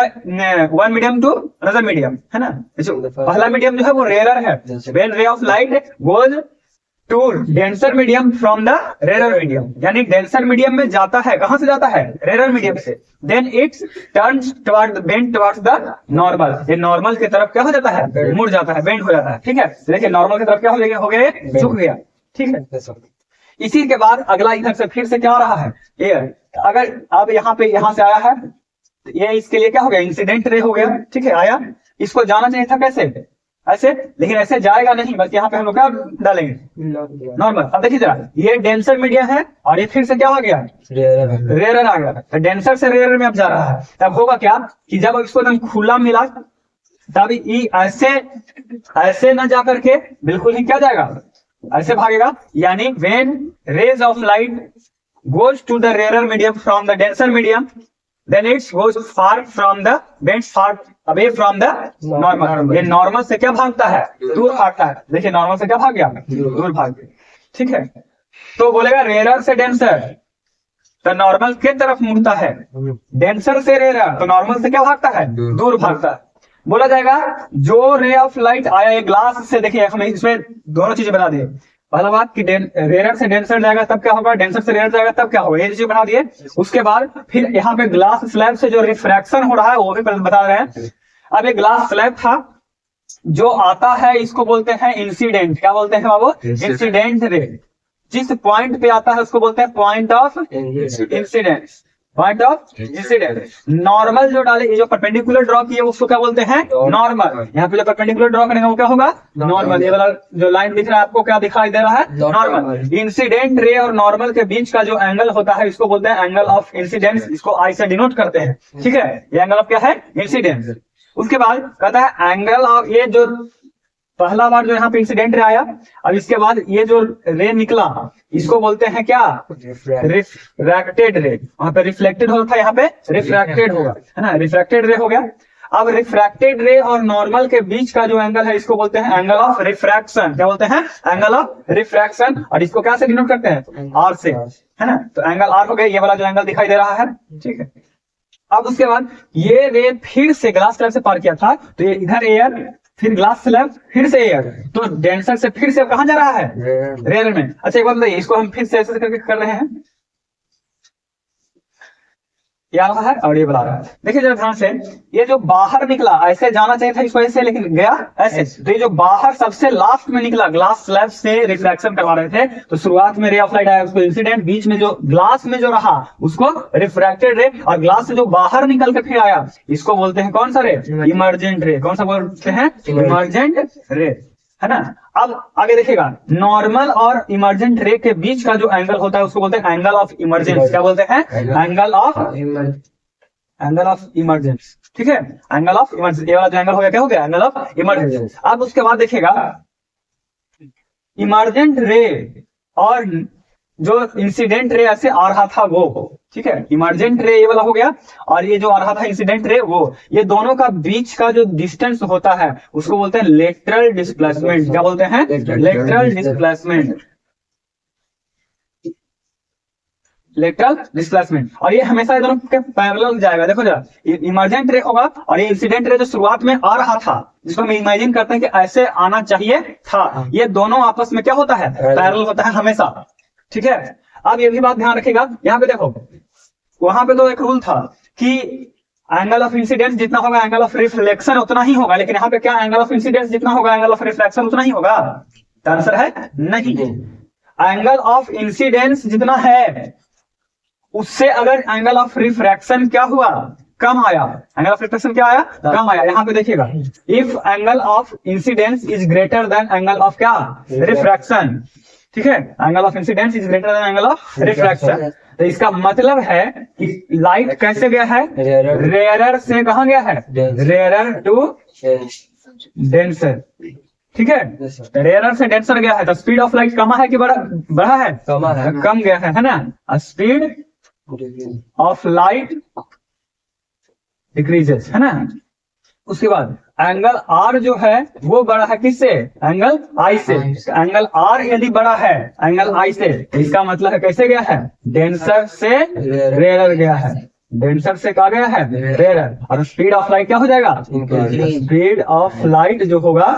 one medium to another medium, है ना। पहला मीडियम जो है वो रेयरर है, when ray of light goes to denser medium from the rarer medium, यानी डेंसर मीडियम में जाता है, कहां से जाता है, रेयरर मीडियम से। Then it's turns toward bend towards the normal, ये नॉर्मल की तरफ क्या हो जाता है, मुड़ जाता है, बेंड हो जाता है, ठीक है। देखिए नॉर्मल की तरफ क्या हो गया, झुक गया, ठीक है। इसी के बाद अगला इधर से फिर से क्या आ रहा है, एयर। अगर अब यहाँ पे यहाँ से आया है, ये इसके लिए क्या हो गया, इंसिडेंट रे हो गया, ठीक है। आया, इसको जाना चाहिए था कैसे, ऐसे, लेकिन ऐसे जाएगा नहीं, बल्कि यहाँ पे हम लोग क्या डालेंगे, नॉर्मल। अब देखिए जरा, ये डेंसर मीडियम है और ये फिर से क्या हो गया, रेयरर आ गया। तो डेंसर से रेयरर में अब जा रहा है, तब होगा क्या कि जब इसको एकदम खुला मिला, तब ऐसे ना जा करके बिल्कुल ही क्या जाएगा, ऐसे भागेगा। यानी when rays of light goes to the rarer medium from the denser medium, then it goes far from the bends far away from the normal. ये नॉर्मल से क्या भागता है? दूर भागता है। देखिए नॉर्मल से क्या भाग गया? दूर भाग गया। ठीक है, तो बोलेगा रेयर से डेंसर, तो नॉर्मल के तरफ मुड़ता है। डेंसर से रेयर, तो नॉर्मल से क्या भागता है? दूर भागता है। बोला जाएगा जो रे ऑफ लाइट आया ये ग्लास से, देखिए हमें इसमें दोनों चीजें बता दिए। पहला बात कि रेयर से डेंसर जाएगा तब क्या होगा, डेंसर से रेयर जाएगा तब क्या होगा, ये चीज बना दिए। उसके बाद फिर यहाँ पे ग्लास स्लैब से जो रिफ्रैक्शन हो रहा है वो भी बता रहे हैं। अब ये ग्लास स्लैब था, जो आता है इसको बोलते हैं इंसिडेंट। क्या बोलते हैं बाबू? Incident ray. जिस पॉइंट पे आता है उसको बोलते हैं point of incident. Point of incident. Normal जो डाले, ये जो परपेंडिकुलर ड्रॉ किए उसको क्या बोलते हैं? नॉर्मल। यहाँ पे जो परपेंडिकुलर ड्रॉ करेंगे वो क्या होगा? नॉर्मल। ये वाला जो लाइन दिख रहा है आपको क्या दिखाई दे रहा है? नॉर्मल। इंसिडेंट रे और नॉर्मल के बीच का जो एंगल होता है इसको बोलते हैं एंगल ऑफ इंसिडेंस। इसको आई से डिनोट करते हैं। ठीक है, ये एंगल ऑफ क्या है? इंसिडेंस। उसके बाद कहता है एंगल ऑफ, ये जो पहला बार जो यहाँ पे इंसिडेंट रे आया, अब इसके बाद ये जो रे निकला इसको बोलते हैं क्या? रिफ्रैक्टेड रे। वहां पे रिफ्लेक्टेड होता था, यहाँ पे रिफ्रैक्टेड होगा, है ना? रिफ्रैक्टेड रे हो गया। अब रिफ्रैक्टेड रे और नॉर्मल के बीच का जो एंगल है इसको बोलते हैं एंगल ऑफ रिफ्रैक्शन। क्या बोलते हैं? Angle of refraction. और इसको क्या से डिनोट करते हैं? आर से, है ना? तो एंगल आर हो गया, ये वाला जो एंगल दिखाई दे रहा है। ठीक है, अब उसके बाद ये रे फिर से ग्लास स्लैब से पार किया था, तो ये इधर एयर, फिर ग्लास स्लैब, फिर से एयर, तो डेंसर से फिर से कहां जा रहा है? रेयर में। अच्छा एक बात बताइए, इसको हम फिर से ऐसे करके कर रहे हैं, ये आ रहा है और ये बुला रहा है। देखिए जरा ध्यान से, ये जो बाहर निकला ऐसे जाना चाहिए था इसको ऐसे, लेकिन गया ऐसे। तो ये जो बाहर सबसे लास्ट में निकला, ग्लास स्लैब से रिफ्लेक्शन करवा रहे थे, तो शुरुआत में रे ऑफ लाइट आया उसको इंसिडेंट, बीच में जो ग्लास में जो रहा उसको रिफ्रैक्टेड रे, और ग्लास से जो बाहर निकल के फिर आया इसको बोलते हैं कौन सा रे? इमर्जेंट रे। कौन सा बोलते हैं? इमर्जेंट रे, है ना? अब आगे देखिएगा, नॉर्मल और इमर्जेंट रे के बीच का जो एंगल होता है उसको बोलते हैं एंगल ऑफ इमर्जेंस। क्या बोलते हैं? Angle of emergence. ठीक है, एंगल ऑफ इमर्जेंस। ये वाला जो एंगल हो गया क्या हो गया? Angle of emergence. अब उसके बाद देखिएगा इमर्जेंट रे और जो इंसिडेंट रे ऐसे आ रहा था वो, ठीक है, इमर्जेंट रे ये वाला हो गया, और ये जो आ रहा था इंसिडेंट रे वो, ये दोनों का बीच का जो डिस्टेंस होता है उसको बोलते हैं लेटरल डिस्प्लेसमेंट। क्या बोलते हैं? Lateral displacement. Lateral displacement. और ये हमेशा ये दोनों के पैरेलल जाएगा। देखो जरा, इमर्जेंट रे होगा और ये इंसिडेंट रे जो शुरुआत में आ रहा था जिसको हम इमेजिन करते हैं कि ऐसे आना चाहिए था, ये दोनों आपस में क्या होता है? पैरेलल होता है हमेशा। ठीक है, अब ये भी बात ध्यान रखिएगा। यहाँ पे देखो, वहां पे तो एक रूल था कि एंगल ऑफ इंसिडेंस जितना होगा एंगल ऑफ रिफ्लेक्शन उतना ही होगा, लेकिन यहाँ पे क्या एंगल ऑफ इंसिडेंस जितना होगा एंगल ऑफ रिफ्लेक्शन उतना ही होगा? आंसर है नहीं। एंगल ऑफ इंसिडेंस जितना है उससे अगर एंगल ऑफ रिफ्रैक्शन क्या हुआ? कम आया। एंगल ऑफ रिफ्लेक्शन क्या आया? कम आया। यहाँ पे देखिएगा, if angle of incidence is greater than angle of क्या? रिफ्रैक्शन। ठीक है, angle of incidence is greater than angle of refraction. तो इसका मतलब है कि लाइट कैसे गया है? रेयरर से कहां गया है? Rarer to denser. ठीक है, रेयरर से डेंसर गया है, तो स्पीड ऑफ लाइट कम है कि बढ़ा है? कम गया है ना? स्पीड ऑफ लाइट डिक्रीजेस, है ना? उसके बाद एंगल आर जो है वो बड़ा है किससे? एंगल आई से। एंगल आर यदि बड़ा है एंगल आई से, इसका मतलब है कैसे गया है? डेंसर से रेयर गया है। डेंसर से कहा गया है? रेयर। और स्पीड ऑफ लाइट क्या हो जाएगा? स्पीड ऑफ लाइट जो होगा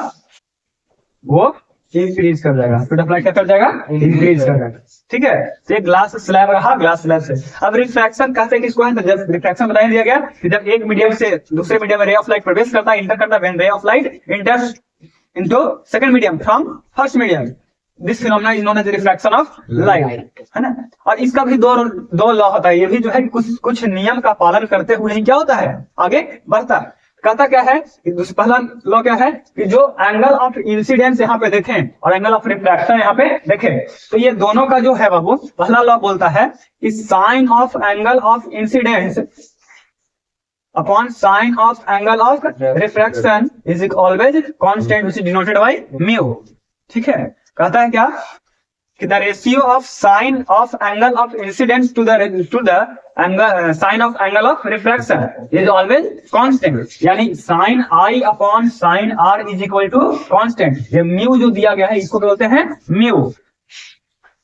वो इंक्रीज कर जाएगा। स्पीड ऑफ लाइट क्या कर जाएगा? इंक्रीज कर जाएगा। ठीक है, तो ये ग्लास स्लैब रहा, ग्लास स्लैब से। अब रिफ्रैक्शन कहते हैं किसको है? तो जब रिफ्रैक्शन बता दिया गया कि जब एक मीडियम से दूसरे मीडियम में रे ऑफ लाइट प्रवेश करता है, इंटर करता है, when ray of light enters into second medium from first medium, this phenomena is known as refraction of light, है ना? और इसका भी दो लॉ होता है। ये भी जो है कुछ नियम का पालन करते हुए ही क्या होता है? आगे बढ़ता है। कहता क्या है? पहला लॉ क्या है कि जो एंगल ऑफ इंसिडेंस यहाँ पे देखें और एंगल ऑफ रिफ्रैक्शन यहाँ पे देखें, तो ये दोनों का जो है बाबू, पहला लॉ बोलता है कि sine of angle of incidence upon sine of angle of refraction is always constant, which is denoted by mu. ठीक है, कहता है क्या कि the ratio of sine of angle of incidence to the angle sine of angle of refraction is always constant, यानी sine I upon sine R is equal to constant. ये mu जो दिया गया है इसको बोलते हैं म्यू।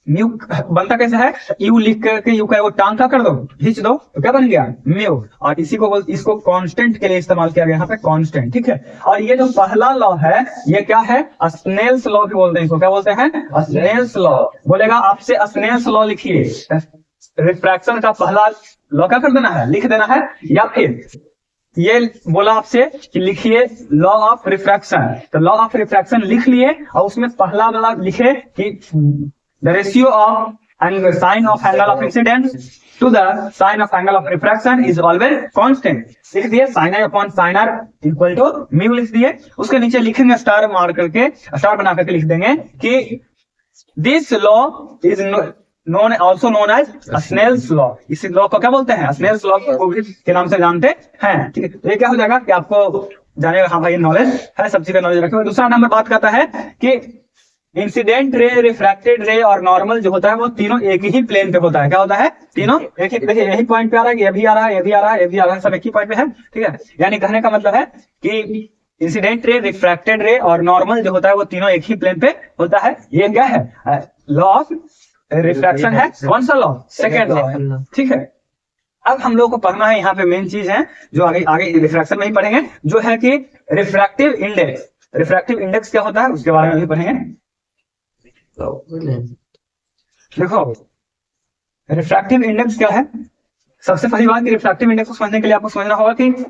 म्यू बनता कैसे है, यू लिख करके यू का वो टांग का कर दो, खींच दो, तो क्या बन गया म्यू। और इसी को इसको कांस्टेंट के लिए इस्तेमाल किया गया यहाँ पे कांस्टेंट, ठीक है। और ये जो पहला लॉ है ये क्या है, स्नेल्स लॉ भी बोलते हैं इसको, क्या बोलते हैं, स्नेल्स लॉ। बोलेगा आपसे स्नेल्स लॉ लिखिए, रिफ्रैक्शन का पहला लॉ क्या कर देना है, लिख देना है। या फिर ये बोला आपसे कि लिखिए लॉ ऑफ रिफ्रैक्शन, तो लॉ ऑफ रिफ्रैक्शन लिख लिए और उसमें पहला वाला लिखे कि the ratio of sine of angle of incidence to the sine of angle of refraction is always constant। लिख दिए sin i upon sin r equal to mu लिख दिए। उसके नीचे लिखेंगे स्टार मार करके, स्टार बना करके लिख देंगे कि this law is also known as Snell's law। इस लॉ को क्या बोलते हैं, Snell's law के नाम से जानते हैं, ठीक है। तो ये क्या हो जाएगा कि आपको जानेगा, हाँ भाई नॉलेज है, सब चीज का नॉलेज रखें। दूसरा नंबर बात करता है कि इंसिडेंट रे, रिफ्रैक्टेड रे और नॉर्मल जो होता है वो तीनों एक ही प्लेन पे होता है। क्या होता है, तीनों एक ही, देखिए यही पॉइंट पे आ रहा है, ये भी आ रहा है, ये भी आ रहा है, ये भी आ रहा है, सब एक ही पॉइंट पे है, ठीक है। यानी कहने का मतलब है कि इंसिडेंट रे, रिफ्रैक्टेड रे और नॉर्मल जो होता है वो तीनों एक ही प्लेन पे होता है। ये क्या है, लॉ ऑफ रिफ्रैक्शन है। कौन सा लॉ, सेकेंड लॉ, ठीक है। अब हम लोग को पढ़ना है यहाँ पे मेन चीज है जो आगे आगे रिफ्रैक्शन में ही पढ़ेंगे, जो है कि रिफ्रैक्टिव इंडेक्स। रिफ्रैक्टिव इंडेक्स क्या होता है उसके बारे में भी पढ़ेंगे। देखो रिफ्रैक्टिव इंडेक्स क्या है, सबसे पहली बात कि रिफ्रैक्टिव इंडेक्स को समझने के लिए आपको समझना होगा कि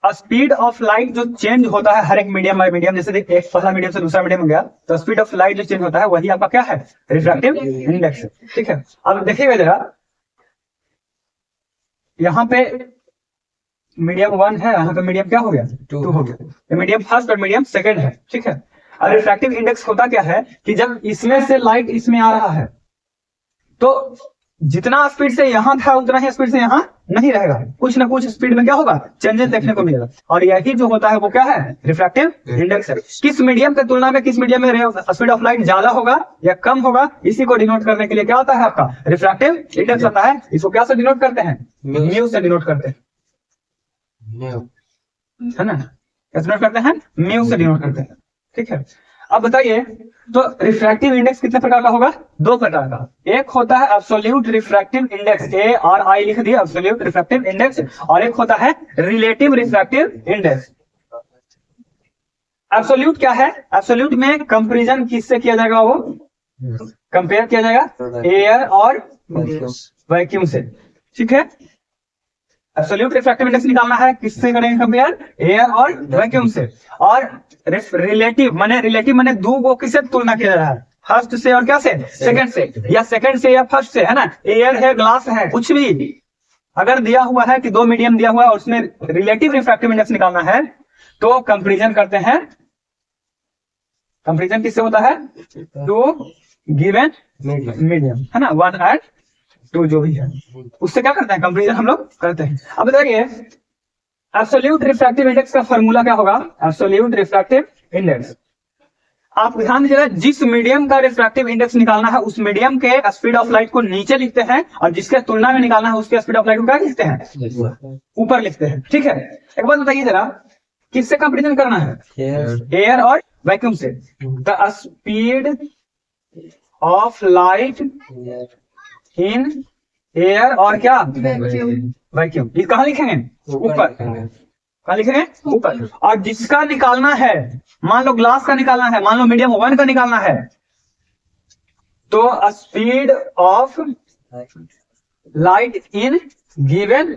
स्पीड ऑफ लाइट जो चेंज होता है हर एक मीडियम बाय मीडियम, जैसे एक पहला मीडियम से दूसरा मीडियम हो गया, तो स्पीड ऑफ लाइट जो चेंज होता है वही आपका क्या है, रिफ्रैक्टिव इंडेक्स, ठीक है। अब देखिएगा जरा, यहाँ पे मीडियम 1 है, यहाँ पे मीडियम क्या हो गया, 2 हो गया। मीडियम फर्स्ट और मीडियम सेकेंड है, ठीक है। और रिफ्रैक्टिव इंडेक्स होता क्या है कि जब इसमें से लाइट इसमें आ रहा है तो जितना स्पीड से यहां था उतना ही स्पीड से यहां नहीं रहेगा, कुछ ना कुछ स्पीड में क्या होगा, चेंजेस देखने को मिलेगा। और यही जो होता है वो क्या है, रिफ्रैक्टिव इंडेक्स है। किस मीडियम की तुलना में किस मीडियम में स्पीड ऑफ लाइट ज्यादा होगा या कम होगा, इसी को डिनोट करने के लिए क्या होता है आपका रिफ्रैक्टिव इंडेक्स होता है। इसको क्या से डिनोट करते हैं, म्यू से डिनोट करते हैं, है ना, कैसे डिनोट करते हैं, म्यू से डिनोट करते हैं, ठीक है। अब बताइए तो रिफ्रैक्टिव इंडेक्स कितने प्रकार का होगा, 2 प्रकार का। एक होता है एब्सोल्यूट रिफ्रैक्टिव इंडेक्स, ARI लिख दिया, एब्सोल्यूट रिफ्रैक्टिव इंडेक्स। और एक होता है रिलेटिव रिफ्रैक्टिव इंडेक्स। एब्सोल्यूट क्या है, एब्सोल्यूट में कंपैरिजन किससे किया जाएगा, वो कंपेयर किया जाएगा एयर और वैक्यूम से, ठीक है। एब्सोल्यूट रिफ्रैक्टिव इंडेक्स निकालना है, किससे करेंगे कंपेयर, एयर और वैक्यूम से। और रिलेटिव माने दो को किससे तुलना किया जा रहा है, फर्स्ट से और क्या से, सेकंड से, या सेकंड से या फर्स्ट से, है ना। एयर है, ग्लास है, कुछ भी अगर दिया हुआ है कि 2 मीडियम दिया हुआ है और उसमें रिलेटिव रिफ्रैक्टिव इंडेक्स निकालना है तो कंपैरिजन करते हैं। कंपैरिजन किससे होता है, 2 गिवन मीडियम, है ना, 1 एंड 2 जो भी है उससे क्या करते हैं, कंपैरिजन हम लोग करते हैं। अब बताइए एब्सोल्यूट रिफ्रैक्टिव इंडेक्स का फार्मूला क्या होगा, एब्सोल्यूट रिफ्रैक्टिव इंडेक्स। आप ध्यान दीजिएगा, जिस मीडियम का रिफ्रैक्टिव इंडेक्स निकालना है उस मीडियम के स्पीड ऑफ लाइट को नीचे लिखते हैं और जिसके तुलना में निकालना है उसके स्पीड ऑफ लाइट को क्या लिखते हैं, ऊपर लिखते हैं, ठीक है। एक बात बताइए जरा, किससे कंपैरिजन करना है, एयर और वैक्यूम से। The speed of light in air और क्या, वैक्यूम। ये कहाँ लिखेंगे, ऊपर, कहाँ लिखेंगे, ऊपर। और जिसका निकालना है, मान लो ग्लास का निकालना है, मान लो मीडियम 1 का निकालना है, तो speed of light in given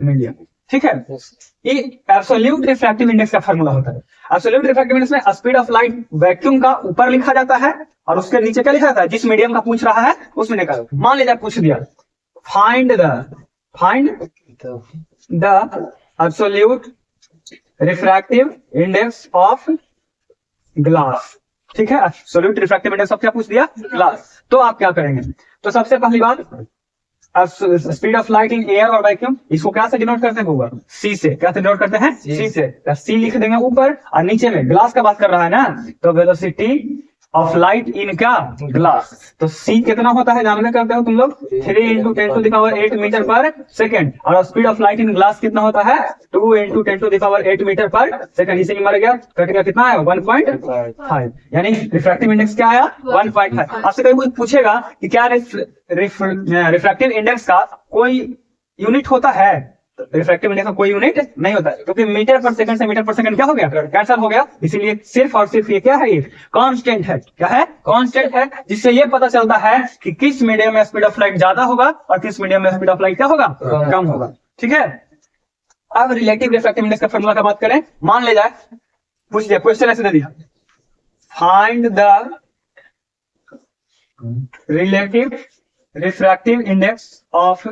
medium, ठीक है। ये एब्सोल्यूट रिफ्रैक्टिव इंडेक्स का फार्मूला होता है। एब्सोल्यूट रिफ्रैक्टिव इंडेक्स में स्पीड ऑफ लाइट वैक्यूम का ऊपर लिखा जाता है और उसके नीचे क्या लिखा जाता है, जिस मीडियम का पूछ रहा है उसमें निकाल। मान लीजिए पूछ दिया find the absolute refractive index of glass, ठीक है। एब्सोल्यूट रिफ्रैक्टिव इंडेक्स ऑफ क्या पूछ दिया, ग्लास। तो आप क्या करेंगे, तो सबसे पहली बात speed of light in air और वैक्यूम, इसको क्या से डिनोट करते हैं ऊपर, सी से, क्या से डिनोट करते हैं, सी से। सी लिख देंगे ऊपर और नीचे में ग्लास का बात कर रहा है ना, तो वेलोसिटी ऑफ लाइट इन क्या ग्लास। तो सी कितना होता है जानना करते हो तुम लोग, 3 इंटू 10⁸ मीटर पर सेकेंड। और speed of light in glass कितना होता है, 2 इंटू 10⁸ मीटर पर सेकेंड। इसी में मर गया, कट गया, कितना है 1.5, यानी रिफ्रैक्टिव इंडेक्स क्या आया 1.5। आपसे कभी कोई पूछेगा कि क्या रिफ्रैक्टिव इंडेक्स का कोई यूनिट होता है, रिफ्रैक्टिव इंडेक्स का कोई यूनिट नहीं होता है, क्योंकि मीटर पर सेकंड से मीटर पर सेकंड क्या हो गया, कैंसिल हो गया। इसीलिए सिर्फ और सिर्फ ये क्या है, ये कांस्टेंट है। क्या है, कांस्टेंट है, जिससे ये पता चलता है कि किस मीडियम में स्पीड ऑफ लाइट ज्यादा होगा और किस मीडियम में स्पीड ऑफ लाइट क्या होगा, कम होगा। ठीक है, अब रिलेटिव रिफ्रैक्टिव इंडेक्स का फॉर्मूला का बात करें। मान ले जाए पूछ दिया, क्वेश्चन ऐसे दे दिया, find the relative refractive index of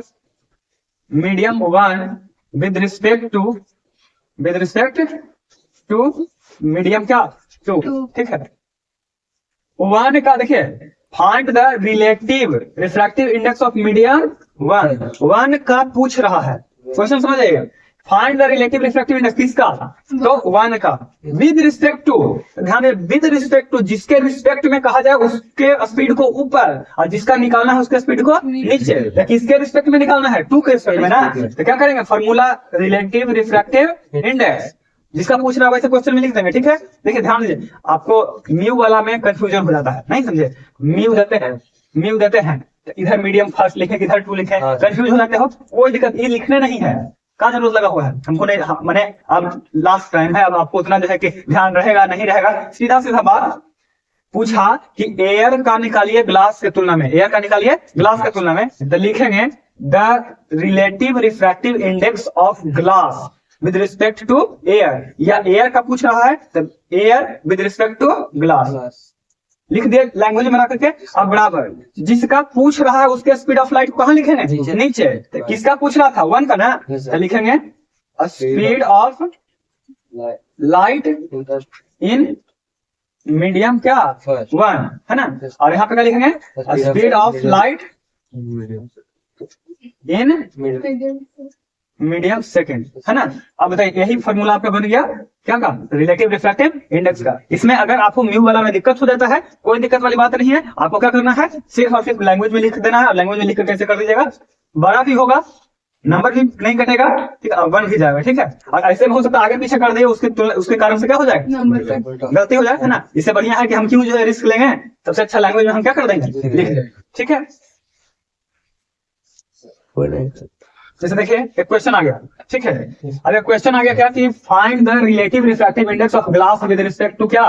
medium 1 with respect to medium क्या 2। ठीक है, 1 का देखिए, find the relative refractive index of medium 1 का पूछ रहा है क्वेश्चन, समझ आइएगा। Find the relative refractive index किसका, तो 1 का, विद रिस्पेक्ट टू, ध्यान दे, विद रिस्पेक्ट टू, जिसके रिस्पेक्ट में कहा जाए उसके स्पीड को ऊपर और जिसका निकालना है उसके स्पीड को नीचे। किसके रिस्पेक्ट में निकालना है, 2 के रिस्पेक्ट में ना। तो क्या करेंगे, फॉर्मूला रिलेटिव रिफ्रैक्टिव इंडेक्स, जिसका पूछ रहा है वैसे क्वेश्चन में लिख देंगे। ठीक है, देखिए ध्यान दीजिए, आपको म्यू वाला में कंफ्यूजन हो जाता है, नहीं समझे, म्यू देते हैं तो इधर मीडियम फर्स्ट लिखे, इधर 2 लिखे, कंफ्यूज हो जाते हो, कोई दिक्कत, ये लिखने नहीं है, का जरूरत लगा हुआ है हमको नहीं, मैंने अब लास्ट टाइम है, अब आपको उतना जो है कि ध्यान रहेगा नहीं रहेगा। सीधा सीधा बात पूछा कि एयर का निकालिए ग्लास के तुलना में, एयर का निकालिए ग्लास के तुलना में, तो लिखेंगे the relative refractive index of glass with respect to air, या एयर का पूछ रहा है तो air with respect to glass लिख दिए लैंग्वेज में करके। अब बराबर जिसका पूछ रहा है उसके स्पीड ऑफ लाइट कहाँ लिखेंगे, नीचे। तो किसका पूछ रहा था, 1 का ना, तो लिखेंगे speed of light in medium क्या 1 है ना, और यहाँ पे क्या लिखेंगे, speed of light in medium second, है ना। अब बताइए, यही फॉर्मूला आपका बन गया क्या का, रिलेटिव रिफ्रैक्टिव इंडेक्स का। इसमें अगर आपको म्यू वाला में दिक्कत हो जाता है, कोई दिक्कत वाली बात नहीं है, आपको क्या करना है, सिर्फ और सिर्फ लैंग्वेज में लिख देना है, और लैंग्वेज में लिख कर कैसे कर दीजिएगा, बड़ा भी होगा, नंबर भी नहीं कटेगा, ठीक है, 1 भी जाएगा। ठीक है, और ऐसे में हो सकता है आगे पीछे कर दिए, उसके कारण से क्या हो जाएगा, गलती हो जाए, है ना। इससे बढ़िया है कि हम क्यों जो है रिस्क लेंगे, सबसे अच्छा लैंग्वेज में हम क्या कर देंगे, लिख देंगे। ठीक है, जैसे देखिए एक क्वेश्चन आ गया। ठीक है, अगर क्वेश्चन आ गया क्या कि find the relative refractive index of glass with respect to क्या,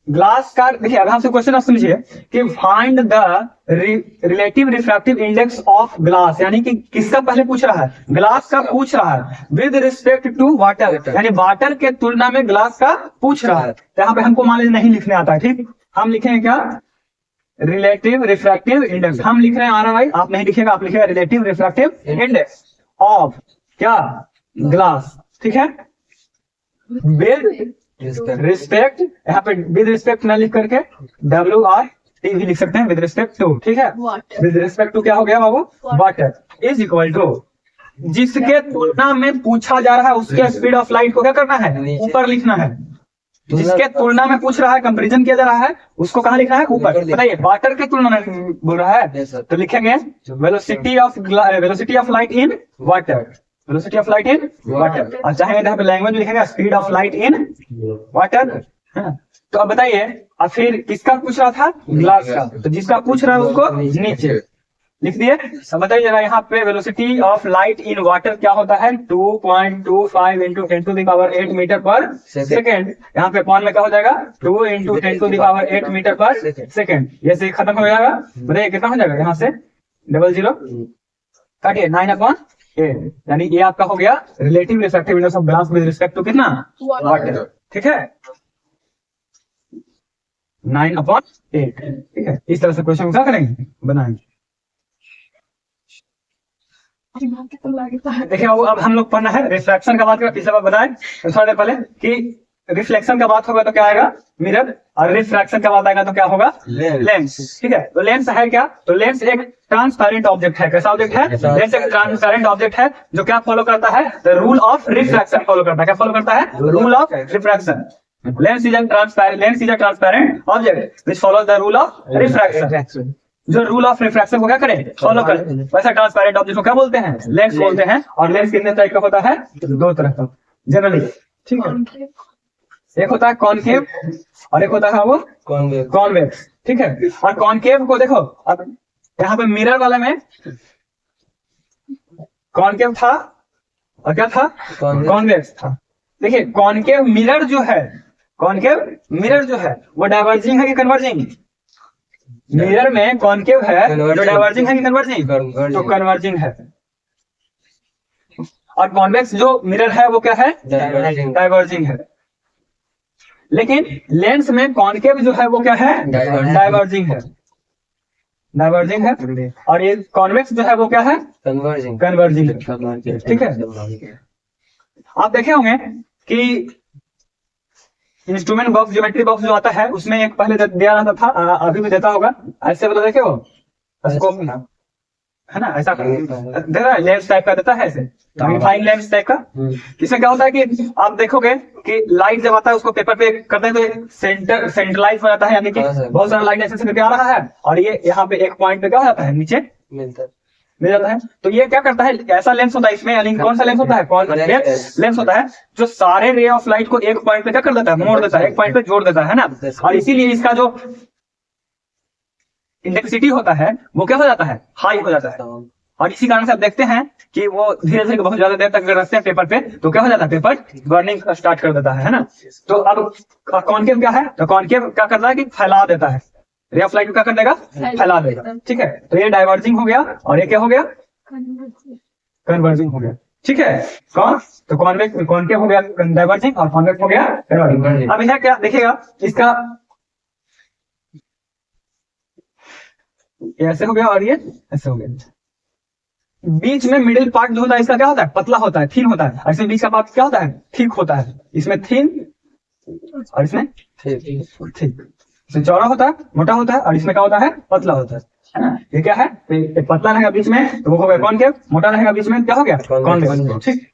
ग्लास का। देखिए अगर हमसे क्वेश्चन आप समझिए कि find the relative refractive index of glass, यानी कि किसका पहले पूछ रहा है, ग्लास का पूछ रहा है, विद रिस्पेक्ट टू वाटर, यानी वाटर के तुलना में ग्लास का पूछ रहा है। तो यहाँ पे हमको मान लीजिए नहीं लिखने आता है, ठीक, हम लिखेंगे क्या, रिलेटिव रिफ्रैक्टिव इंडेक्स, हम लिख रहे हैं आर भाई, आप नहीं लिखेगा, आप लिखेगा रिलेटिव रिफ्रैक्टिव इंडेक्स ऑफ क्या ग्लास। ठीक है, विद रिस्पेक्ट, यहाँ पे विद रिस्पेक्ट ना लिख करके WRT भी लिख सकते हैं, विद रिस्पेक्ट टू। ठीक है, विद रिस्पेक्ट टू क्या हो गया बाबू, वाटर इज इक्वल टू, जिसके तुलना में पूछा जा रहा है उसके स्पीड ऑफ लाइट को क्या करना है, ऊपर लिखना है। जिसके तुलना में पूछ रहा है, कंपैरिजन किया जा रहा है, उसको कहाँ लिखना है, ऊपर। बताइए, वाटर के तुलना में बोल रहा है तो लिखेंगे velocity of light in water, velocity of light in water, और चाहेंगे यहाँ पे लैंग्वेज में लिखेंगे speed of light in water. तो अब बताइए, अब फिर किसका पूछ रहा था, ग्लास का, तो जिसका पूछ रहा है उसको नीचे लिख दिए। अब बताइए जरा, यहाँ पे velocity of light in water क्या होता है, 2.25 इंटू 10⁸ मीटर पर सेकेंड। यहाँ पे पॉइंट में क्या हो जाएगा, 2 इंटू 10⁸ मीटर पर सेकेंड। ये से खत्म हो जाएगा, बताइए कितना हो जाएगा, यहाँ से 00 काटिए 9/8, यानी ये आपका हो गया relative refractive index of glass with respect to कितना, वाटर। ठीक है, 9/8। ठीक है, इस तरह से क्वेश्चन क्या करेंगे, बनाएंगे। देखिए अब हम लोग पढ़ना है रिफ्रैक्शन का बात करें, पिछले बार बताए थोड़ा देर पहले कि रिफ्लेक्शन का बात होगा तो क्या आएगा, मिरर, और रिफ्रैक्शन का बात आएगा तो क्या होगा, लेंस। ठीक है, तो लेंस है क्या, तो लेंस एक ट्रांसपेरेंट ऑब्जेक्ट है। कैसा ऑब्जेक्ट है, लेंस एक ट्रांसपेरेंट ऑब्जेक्ट है जो क्या फॉलो करता है, the rule of refraction follow करता है। क्या फॉलो करता है, rule of refraction. Lens is a transparent object which follows the rule of refraction. जो रूल ऑफ रिफ्रैक्शन को क्या करें, फॉलो करें। वैसा ट्रांसपेरेंट ऑब्जेक्ट को क्या बोलते हैं, लेंस बोलते हैं। और लेंस कितने टाइप का होता है, दो तरह का जनरली, ठीक है। एक होता है कॉनकेव और एक होता है वो कॉन्वेक्स, ठीक है। और कॉनकेव को देखो, अब यहाँ पे मिरर वाले में कॉनकेव था और क्या था, कॉन्वेक्स था। देखिए कॉनकेव मिरर जो है, कॉनकेव मिरर जो है वो डाइवर्जिंग है कि कन्वर्जिंग? मिरर में कॉनकेव है जो डाइवर्जिंग है कि कन्वर्जिंग? तो कन्वर्जिंग है। और कॉन्वेक्स जो मिरर है वो क्या है, डाइवर्जिंग है। लेकिन लेंस में कॉनकेव जो है वो क्या है, डाइवर्जिंग है, डाइवर्जिंग है। और ये कॉन्वेक्स जो है वो क्या है, कन्वर्जिंग है, ठीक है। आप देखे होंगे कि इंस्ट्रूमेंट बॉक्स, ज्योमेट्री बॉक्स जो आता है उसमें एक पहले दिया रहता था, अभी भी देता होगा, ऐसे वाला देखे हो, स्कोप है ना, ऐसा दे रहा है, लेंस टाइप का देता है ऐसे, मैग्नीफाइंग लेंस टाइप का। इसमें क्या होता है कि आप देखोगे कि लाइट जब आता है उसको पेपर पे करते हैं तो सेंट्रलाइज हो जाता है, यानी कि बहुत सारा लाइट ऐसे करके आ रहा है और ये यहाँ पे एक पॉइंट पे क्या हो जाता है, नीचे मिल जाता है। तो ये क्या करता है, ऐसा लेंस होता है इसमें, यानी कौन सा लेंस होता है, कॉन्वेक्स लेंस होता है, जो सारे रे ऑफ लाइट को एक पॉइंट पे क्या कर देता है, मोड़ देता है, एक पॉइंट पे जोड़ देता है ना। और इसीलिए इसका जो इंटेंसिटी होता है वो क्या हो जाता है, हाई हो जाता है। और इसी कारण से आप देखते हैं कि वो धीरे धीरे बहुत ज्यादा देर तक रखते हैं पेपर पे तो क्या हो जाता है, पेपर बर्निंग स्टार्ट कर देता है ना। तो अब कॉनकेव क्या है, तो कॉनकेव क्या करता है कि फैला देता है, रे ऑफ लाइट को क्या कर देगा, फैला देगा, ठीक है। तो ये डाइवर्जिंग हो गया और ये क्या हो गया, कन्वर्जिंग हो गया, ठीक है। कौन, तो कॉन्वेक्स, कॉनकेव हो गया डाइवर्जिंग और कॉन्वेक्स हो गया कन्वर्जिंग। अब यह क्या देखिएगा, इसका ऐसे हो गया और ये ऐसे हो गया। बीच में मिडिल पार्ट जो होता है इसका क्या होता है, पतला होता है, थिन होता है। इसमें बीच का पार्ट क्या होता है, थिक होता है। इसमें थिन और इसमें थिक, इसमें चौड़ा होता है, मोटा होता है, और इसमें क्या होता है, पतला होता है। ये क्या है, तो पतला रहेगा बीच में तो वो हो गया कॉनकेव, मोटा रहेगा बीच में क्या हो गया, कॉन्वेक्स, ठीक।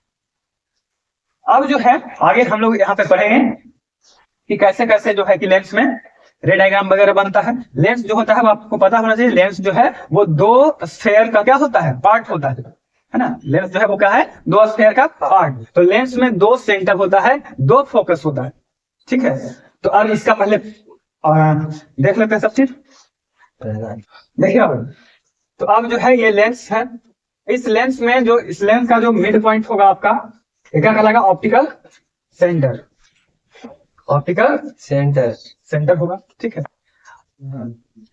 अब जो है आगे हम लोग यहाँ पे पढ़ेंगे कि कैसे कैसे जो है कि लेंस में रे डायग्राम वगैरह बनता है। लेंस जो होता है वो आपको पता होना चाहिए, लेंस जो है वो दो स्फेयर का क्या होता है, पार्ट होता है ना। लेंस जो है वो क्या है, दो स्फेयर का पार्ट। तो लेंस में दो सेंटर होता है, दो फोकस होता है, ठीक है। तो अब इसका पहले देख लेते हैं सब चीज, देखिए। अब तो अब जो है ये लेंस है, इस लेंस में जो, इस लेंस का जो मिड पॉइंट होगा आपका, ये क्या कहलाएगा, ऑप्टिकल सेंटर, ऑप्टिकल सेंटर होगा, ठीक है।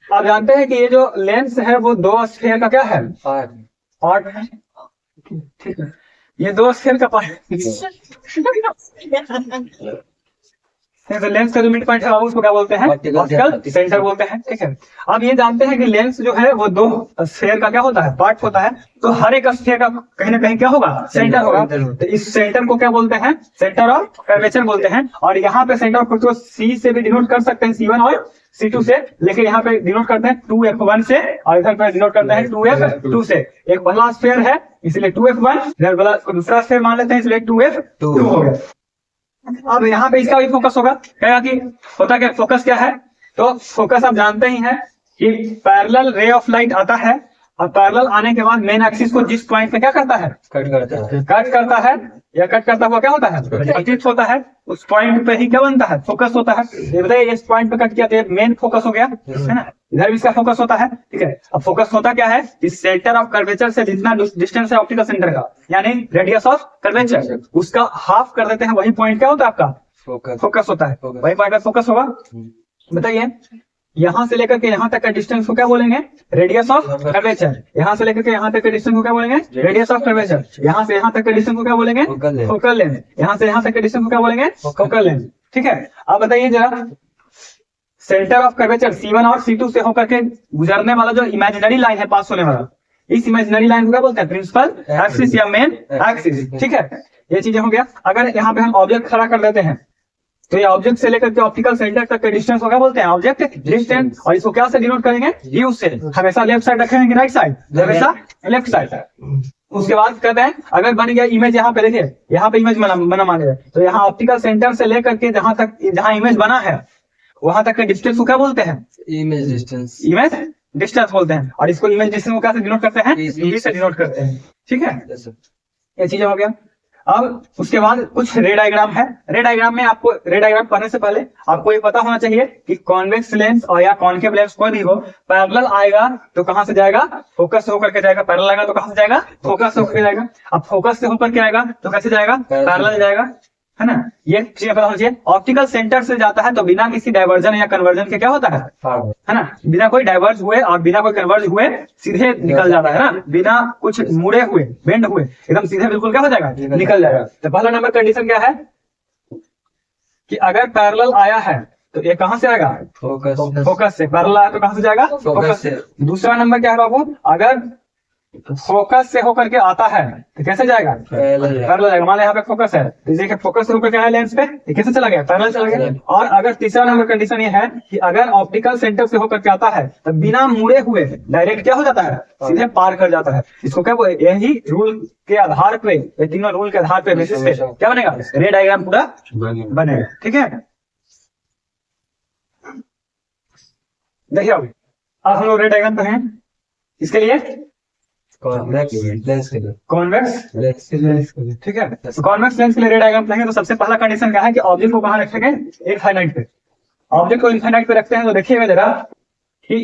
आप जानते हैं कि ये जो लेंस है वो दो स्फीयर का क्या है, पार्ट है, ठीक है। ये दो स्फीयर का पार्ट तो लेंस का जो मिड पॉइंट है उसको क्या बोलते हैं, ऑप्टिकल सेंटर बोलते हैं, ठीक है। अब ये जानते हैं कि लेंस जो है वो दो स्फीयर का क्या होता है, पार्ट होता है। तो हर एक स्फीयर का कहीं ना कहीं क्या होगा, सेंटर होगा। तो इस सेंटर को क्या बोलते हैं, सेंटर ऑफ कर्वेचर बोलते हैं। और यहाँ पे सेंटर ऑफ कर्वेचर को सी से भी डिनोट कर सकते हैं, C1 और C2 से, लेकिन यहाँ पे डिनोट करते हैं 2F1 से, और इधर पे डिनोट करते हैं 2F2 से। एक पहला स्फीयर है इसलिए 2F1, इधर वाला दूसरा स्फीयर मान लेते हैं इसलिए 2F2 हो गया। अब यहाँ पे इसका भी फोकस होगा, कहेगा कि होता क्या, फोकस क्या है, तो फोकस आप जानते ही हैं कि पैरेलल रे ऑफ लाइट आता है और पैरेलल आने के बाद मेन एक्सिस को जिस पॉइंट पे क्या करता है, कट करता है, या कट करता हुआ क्या होता है, अतिरिक्त होता है, उस पॉइंट पे ही क्या बनता है, फोकस होता है। ये बताइए इस पॉइंट पे कट किया तो मेन फोकस हो गया, है ना। इधर भी इसका फोकस होता है, ठीक है। अब फोकस होता क्या है, इस सेंटर ऑफ कर्वेचर से जितना डिस्टेंस है ऑप्टिकल सेंटर का, यानी रेडियस ऑफ कर्वेचर, उसका हाफ कर देते हैं, वही पॉइंट क्या होता है आपका, फोकस होता है, वही पॉइंट फोकस होगा। बताइए यहाँ से लेकर के यहाँ तक का डिस्टेंस को क्या बोलेंगे, रेडियस ऑफ कर्वेचर। यहाँ से लेकर के यहाँ तक के डिस्टेंस को क्या बोलेंगे, रेडियस ऑफ कर्वेचर। यहाँ से यहाँ तक के डिस्टेंस को क्या बोलेंगे, फोकल लेंथ। यहाँ से यहाँ तक के डिस्टेंस को क्या बोलेंगे, फोकल लेंथ, ठीक है। अब बताइए जरा, सेंटर ऑफ कर्वेचर C1 और C2 से होकर के गुजरने वाला जो इमेजिनरी लाइन है, पास होने वाला, इस इमेजिनरी लाइन को क्या बोलते हैं, प्रिंसिपल एक्सिस या मेन एक्सिस, ठीक है। ये चीजें हो गया। अगर यहाँ पे हम ऑब्जेक्ट खड़ा कर देते हैं तो ये ऑब्जेक्ट से लेकर के ऑप्टिकल सेंटर तक के डिस्टेंस को क्या बोलते हैं, ऑब्जेक्ट डिस्टेंस। और इसको क्या से डिनोट करेंगे, यू से। हमेशा लेफ्ट साइड रखेंगे कि राइट साइड, हमेशा लेफ्ट साइड। उसके बाद कहते हैं अगर बन गया इमेज, यहाँ पे देखिए, यहाँ पे इमेज बना मान लिया, तो यहाँ ऑप्टिकल सेंटर से लेकर के जहाँ इमेज बना है वहां तक के डिस्टेंस को क्या बोलते हैं? Image distance. इमेज डिस्टेंस बोलते हैं। और इसको इमेज डिस्टेंस को क्या से डिनोट करते हैं? ई से डिनोट करते हैं। ठीक है, ये चीज हो गया। अब उसके बाद कुछ रे डायग्राम है। रे डायग्राम में आपको, रे डायग्राम पढ़ने से पहले आपको ये पता होना चाहिए कि कॉन्वेक्स लेंस और या कॉन्केव लेंस कोई भी हो, पैरेलल आएगा तो कहां से जाएगा? फोकस से होकर के जाएगा। पैरेलल आएगा तो कहां से जाएगा? फोकस से होकर जाएगा। अब फोकस से होकर के आएगा तो कैसे जाएगा? पैरेलल जाएगा, है ना। ये चीज पता होना चाहिए। ऑप्टिकल सेंटर से जाता है तो बिना किसी डाइवर्जन या कन्वर्जन के क्या होता है ना, बिना कोई डाइवर्ज हुए और बिना कोई कन्वर्ज हुए सीधे निकल जाता है ना, बिना कुछ मुड़े हुए, बेंड हुए, एकदम सीधे बिल्कुल क्या हो जाएगा? निकल जाएगा। तो पहला नंबर कंडीशन क्या है कि अगर पैरेलल आया है तो ये कहां से आएगा? फोकस से। पैरेलल आया तो कहां से जाएगा? फोकस से। दूसरा नंबर क्या है बाबू? अगर फोकस से होकर के आता है तो कैसे जाएगा? पैरेलल जाएगा। मान लो यहाँ पे फोकस है, तो देखिए फोकस से होकर के आया लेंस पे, ये कैसे चला गया? पैरेलल चला गया। और अगर तीसरा नंबर कंडीशन ये है कि अगर ऑप्टिकल सेंटर से होकर के आता है तो बिना मुड़े हुए डायरेक्ट क्या हो जाता है? सीधे पार कर जाता है। इसको क्या बोले? यही रूल के आधार पे, ये तीनों रूल के आधार पे बेसिस पे क्या बनेगा? रे डायग्राम पूरा बनेगा। ठीक है, देखिए अब हम लोग रे डायग्राम पे हैं। इसके लिए कॉन्वेक्स लेंस के लिए, ठीक है। तो कॉन्वेक्स लेंस के लिए रे डायग्राम पढ़ेंगे तो सबसे पहला कंडीशन क्या है कि ऑब्जेक्ट को कहां रखेंगे? इनफाइनाइट पे। ऑब्जेक्ट को इनफाइनाइट पे रखते हैं तो देखिएगा जरा कि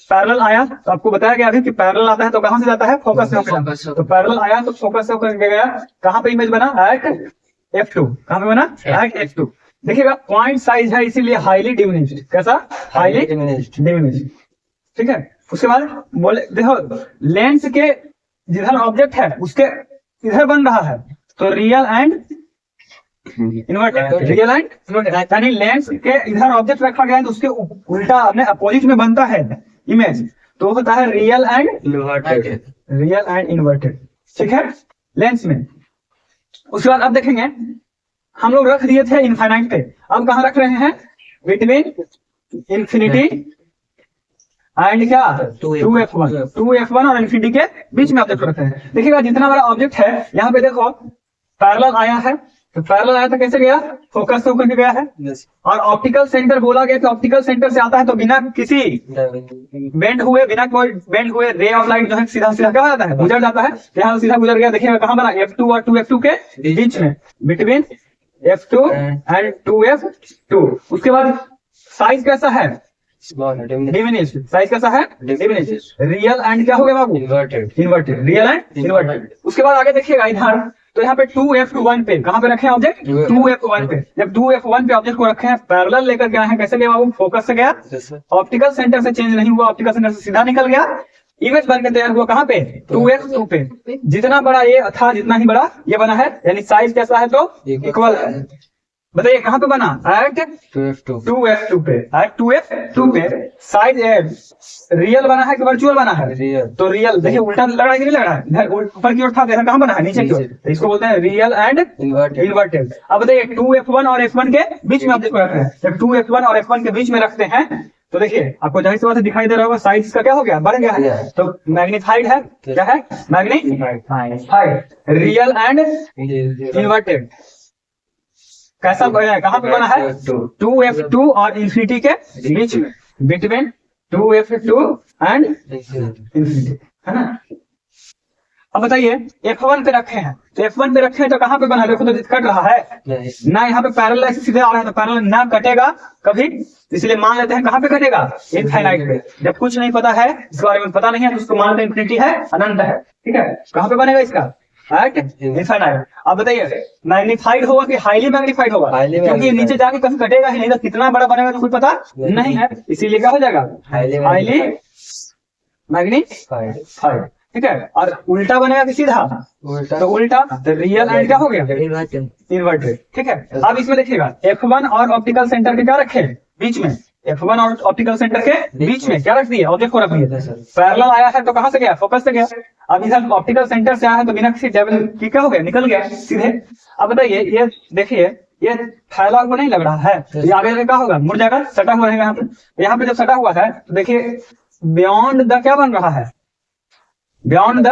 पैरेलल आया तो आपको बताया गया अभी कि पैरेलल आता है तो कहां से जाता है? फोकस से होकर। तो पैरेलल आया तो फोकस से होकर गया, कहां पे इमेज बना? Eight f2। कहां पे बना? Eight f2। देखिएगा पॉइंट साइज है इसीलिए हाईली डिमिनिश्ड। कैसा? Highly diminished. ठीक है, उसके बाद बोले देखो लेंस के जिधर ऑब्जेक्ट है उसके इधर बन रहा है तो real and inverted. Real and inverted यानी लेंस के इधर ऑब्जेक्ट रखा गया है तो उसके उल्टा अपने अपोजिट में बनता है इमेज, तो होता है real and inverted. Real and inverted, ठीक है, लेंस में। उसके बाद अब देखेंगे हम लोग रख दिए थे इनफाइनाइट पे, अब कहां रख रहे हैं? बिटवीन इंफिनिटी एंड क्या? 2f1 और इंफिनिटी के बीच में ऑब्जेक्ट रखते हैं। देखिएगा जितना बड़ा ऑब्जेक्ट है यहाँ पे देखो पैरेलल आया है तो पैरेलल आया तो कैसे गया? फोकस से होकर के गया है। और ऑप्टिकल सेंटर बोला गया कि ऑप्टिकल सेंटर से आता है तो बिना किसी बेंड हुए, बिना कोई बेंड हुए रे ऑफ लाइट जो है सीधा सीधा क्या हो जाता है? गुजर जाता है। यहाँ सीधा गुजर गया। देखिएगा कहां बना? f2 और 2f2 के बीच में, बिटवीन f2 एंड 2f2। उसके बाद साइज कैसा है? डिमिनिश्ड। साइज कैसा है? डिमिनिश्ड। रियल एंड क्या हो गया बाबू? इन्वर्टेड। Real and inverted. उसके बाद आगे देखिएगा इधर तो यहाँ पे 2f1 पे कहां पे रखे हैं ऑब्जेक्ट? 2f1 पे। जब 2f1 पे ऑब्जेक्ट को रखे हैं पैरेलल लेकर के आए हैं, कैसे गया बाबू? फोकस से गया। ऑप्टिकल सेंटर से चेंज नहीं हुआ, ऑप्टिकल सेंटर से सीधा निकल गया। इमेज बन के तैयार हुआ कहां पे? 2f2 पे। जितना बड़ा ये था जितना ही बड़ा ये बना है, यानी साइज कैसा है तो इक्वल है। बताइए कहां पे बना? एट 2f2 पे। एट 2f2 पे साइज रियल बना है कि वर्चुअल बना है? रियल। तो रियल देखिए उल्टा लग रहा है कि नहीं लग रहा है? इधर ऊपर की ओर था, इधर कहां बना है? नीचे की ओर। तो इसको बोलते हैं रियल एंड इन्वर्टेड। अब बताइए 2f1 और f1 के बीच में आप देखो रखते हैं। जब 2f1 और f1 के बीच में रखते हैं तो देखिए आपको जाहिर सी बात है दिखाई दे रहा होगा साइज का क्या हो गया? बढ़ गया है। तो मैग्नीफाइड है। क्या है? मैग्नीफाइड। रियल एंड इन्वर्टेड कैसा बना है? कहां पे बना है? 2f2 और इंफिनिटी के बीच में, बिटवीन 2f2 एंड इंफिनिटी, है ना। अब बताइए f1 पे रखे हैं तो f1 पे रखे हैं तो कहां पे बना? देखो तो कट रहा है ना, यहाँ पे पैरेलल ऐसे सीधे आ रहा है तो पैरेलल ना कटेगा कभी, इसलिए मान लेते हैं कहां पे कटेगा? इनफाइनाइट पे। जब कुछ नहीं पता है, इस बारे में पता नहीं है तो उसको मान लेते हैं इंफिनिटी है, अनंत है। ठीक है, कहां पे बनेगा इसका? Eight infinite. अब बताइए मैग्नीफाइड होगा कि हाईली मैग्नीफाइड होगा? क्योंकि नीचे जाके कभी कटेगा ही नहीं, तो कितना बड़ा बनेगा तो कोई पता नहीं है, इसीलिए क्या हो जाएगा? Highly magnified. ठीक है, और उल्टा बनेगा कि सीधा? तो उल्टा। तो रियल एंड क्या हो गया? इन्वर्टेड। ठीक है, अब इसमें देखिएगा f1 और ऑप्टिकल सेंटर के क्या रखे? बीच में। f1 और ऑप्टिकल सेंटर के बीच में क्या रख दिए? ऑब्जेक्ट को रख दिए। पैरेलल आया है तो कहां से गया? फोकस से गया। अब इधर ऑप्टिकल सेंटर से आया है तो बिना किसी डेवल की क्या हो गया? निकल गया सीधे। अब बताइए ये देखिए ये फैला हुआ नहीं लग रहा है, तो ये आगे क्या होगा? मुड़ जाएगा, सटा हुआ रहेगा। यहाँ पे जब सटा हुआ है तो देखिए बियॉन्ड द क्या बन रहा है? बियॉन्ड द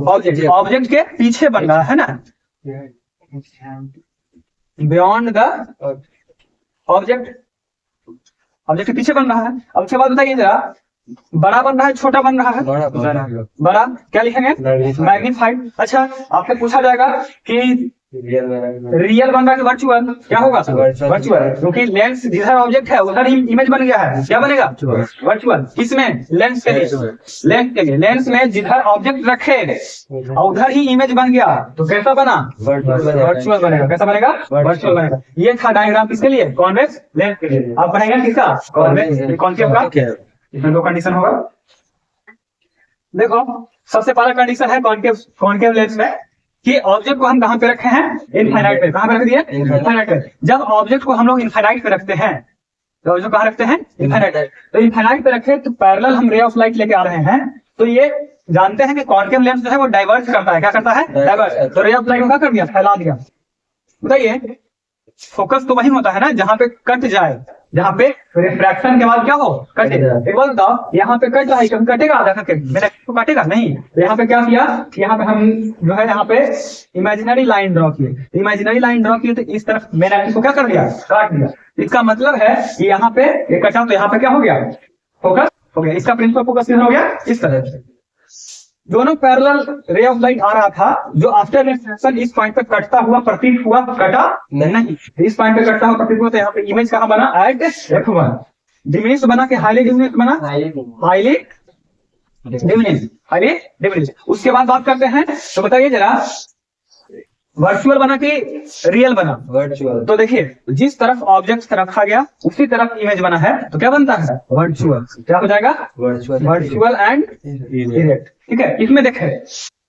ऑब्जेक्ट, ऑब्जेक्ट के पीछे बन रहा है ना, बियॉन्ड द ऑब्जेक्ट, ऑब्जेक्ट के पीछे बन रहा है। अब उसके बाद बताइए जरा, बड़ा बन रहा है छोटा बन रहा है? बड़ा। क्या लिखेंगे? मैग्नीफाइड। अच्छा, आपसे पूछा जाएगा कि रियल बन रहा है वर्चुअल, क्या होगा? वर्चुअल, क्योंकि लेंस जिधर ऑब्जेक्ट है उधर ही इमेज बन गया है, क्या बनेगा? वर्चुअल। किसमें? लेंस के लिए, लेंस के लिए, लेंस में जिधर ऑब्जेक्ट रखे और उधर ही इमेज बन गया तो कैसा बना? वर्चुअल बनेगा। कैसा बनेगा? वर्चुअल बनेगा। ये था डायग्राम किसके लिए? कॉन्वेक्स लेंस के लिए। आप बनाएंगे किसका? कॉन्वेक्स। कॉन्केव का इसमें दो कंडीशन होगा। देखो, सबसे पहला कंडीशन है कॉन्केव, कॉन्केव लेंस में कि ऑब्जेक्ट को हम कहां पे रखे हैं? इनफाइनाइट पे। कहां पे रख दिए? इनफाइनाइट पे। जब ऑब्जेक्ट को हम लोग इनफाइनाइट पे रखते हैं तो ऑब्जेक्ट कहां रखते हैं? इनफाइनाइट पे। तो इनफाइनाइट पे रखे तो पैरेलल हम रे ऑफ लाइट लेके आ रहे हैं, तो ये जानते हैं कि कॉन्केव लेंस जो है वो डाइवर्ज करता है। क्या करता है? डाइवर्ज। तो रे ऑफ लाइट को क्या कर दिया? फैला दिया। बताइए, फोकस तो वही होता है ना जहां पे कट जाए, जहां पे रिफ्रैक्शन के बाद क्या हो? कटे। एक बात बताओ, यहाँ पे कट रहा है, कभी कटेगा? आधा करके मेरा तो काटेगा नहीं। तो यहाँ पे क्या किया? यहाँ पे हम जो है यहाँ पे इमेजिनरी लाइन ड्रॉ किए। इमेजिनरी लाइन ड्रॉ किए तो इस तरफ मेरा एक्सिस को क्या कर दिया? काट दिया। इसका मतलब है कि यहाँ पे ये कटा तो यहाँ पे क्या हो गया? फोकस हो गया। इसका प्रिंसिपल फोकस किधर हो गया? इस तरह से। दोनों पैरेलल रे ऑफ लाइट आ रहा था जो आफ्टर रिफ्लेक्शन इस पॉइंट पे कटता हुआ प्रतीत हुआ, कटा नहीं। इस पॉइंट पे कटता हुआ प्रतीत हुआ, तो यहाँ पे इमेज कहाँ बना? Eight F1। डिमिनिश बना के हाईली डिमिनिश बना? Highly diminish, highly diminish. उसके बाद बात करते हैं, तो बताइए जरा, वर्चुअल बना कि रियल बना? वर्चुअल। तो देखिए, जिस तरफ ऑब्जेक्ट रखा गया उसी तरफ इमेज बना है, तो क्या बनता है? वर्चुअल। क्या हो जाएगा? वर्चुअल। Virtual and erect. ठीक है। इसमें देखे,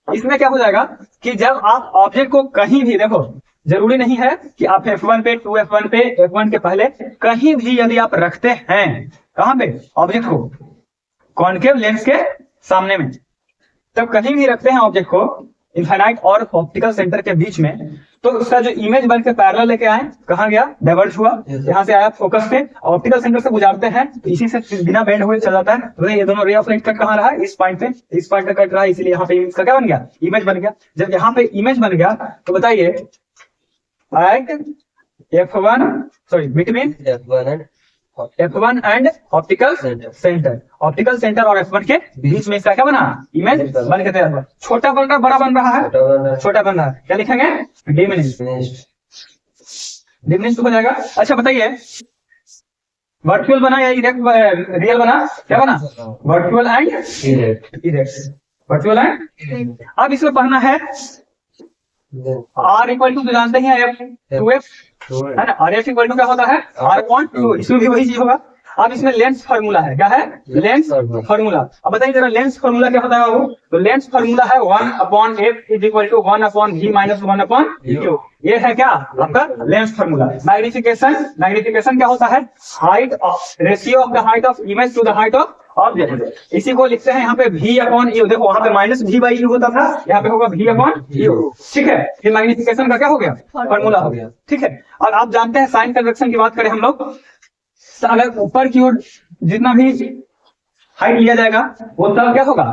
इसमें क्या हो जाएगा कि जब आप ऑब्जेक्ट को कहीं भी, देखो जरूरी नहीं है कि आप F1 पे, 2F1 पे, F1 के पहले कहीं भी यदि आप रखते हैं, कहां पे? ऑब्जेक्ट को कॉन्केव लेंस के सामने में, तब कहीं भी रखते हैं ऑब्जेक्ट को इनफाइनाइट और ऑप्टिकल सेंटर के बीच में, तो उसका जो इमेज बन के पैरेलल लेके आए, कहां गया? डाइवर्ज हुआ। यहाँ से आया फोकस पे, ऑप्टिकल सेंटर से गुजारते हैं तो इसी से बिना बेंड हुए चल जाता है। तो ये दोनों रे ऑफ लाइट कट कहां रहा है? इस पॉइंट पे। इस पॉइंट पे कट रहा है, इसलिए यहाँ पे इसका क्या बन गया? इमेज बन गया। जब यहाँ पे इमेज बन गया तो बताइए, at F1, sorry, between F1 and optical centre, optical centre और F1 के बीच में इसका क्या बना? इमेज बन के तैयार हुआ। छोटा बन रहा, बड़ा बन रहा है? छोटा बन रहा है। क्या लिखेंगे? डिमिनिश। डिमिनिश हो जाएगा। अच्छा बताइए, वर्चुअल बना या इरेक्ट, रियल बना? क्या बना? Virtual and erect. Virtual and. अब इसमें पढ़ना है R इक्वल टू, जानते हैं F2F है ना? और F इक्वल टू क्या होता है? R/2। इसमें भी वही चीज होगा। अब इसमें लेंस फार्मूला है। क्या है? Lens formula. अब बताइए जरा, लेंस फार्मूला क्या होता है बाबू? तो लेंस फार्मूला है 1/f is equal to 1/v minus 1/u। ये है क्या? आपका लेंस फार्मूला। मैग्निफिकेशन, मैग्निफिकेशन क्या होता है? Height of, ratio of the height of image to the height of object. इसी को लिखते हैं यहाँ पे v/u। देखो वहां पे -v/u होता था, यहाँ पे होगा v/u। ठीक है। ये मैग्निफिकेशन का क्या हो गया? फार्मूला हो गया। ठीक है। और आप जानते हैं साइन कन्वेक्शन की बात करें हम लोग, तो अगर ऊपर की ओर जितना भी हाइट लिया जाएगा वो तब क्या होगा?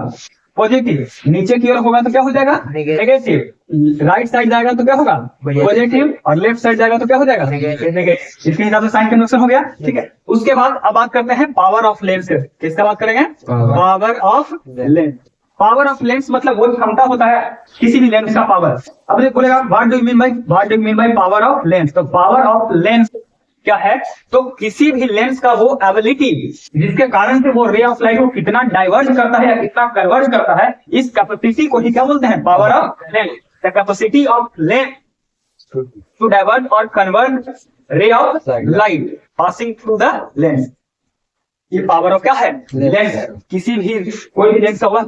पॉजिटिव। नीचे की ओर होगा तो क्या हो जाएगा? नेगेटिव। राइट साइड जाएगा तो क्या होगा? पॉजिटिव। और लेफ्ट साइड जाएगा तो क्या हो जाएगा? नेगेटिव। इसके हिसाब से साइन कन्वेक्शन हो गया। ठीक है। उसके बाद अब बात करते हैं पावर ऑफ लेंस। किसका बात करेंगे? Power of lens. Power of lens मतलब वो क्षमता होता है किसी भी लेंस का पावर। अब ये बोलेगा what do you mean by power of lens? तो पावर ऑफ लेंस क्या है? तो किसी भी लेंस का वो एबिलिटी जिसके कारण से वो रे ऑफ लाइट को कितना डाइवर्ज करता है या कितना कन्वर्ज करता है, इस कैपेसिटी को ही क्या बोलते हैं? Power of lens. The capacity of lens to divert और convert ray of light passing through the lens. ये पावर ऑफ क्या है? लेंस। किसी भी कोई भी लेंस का वह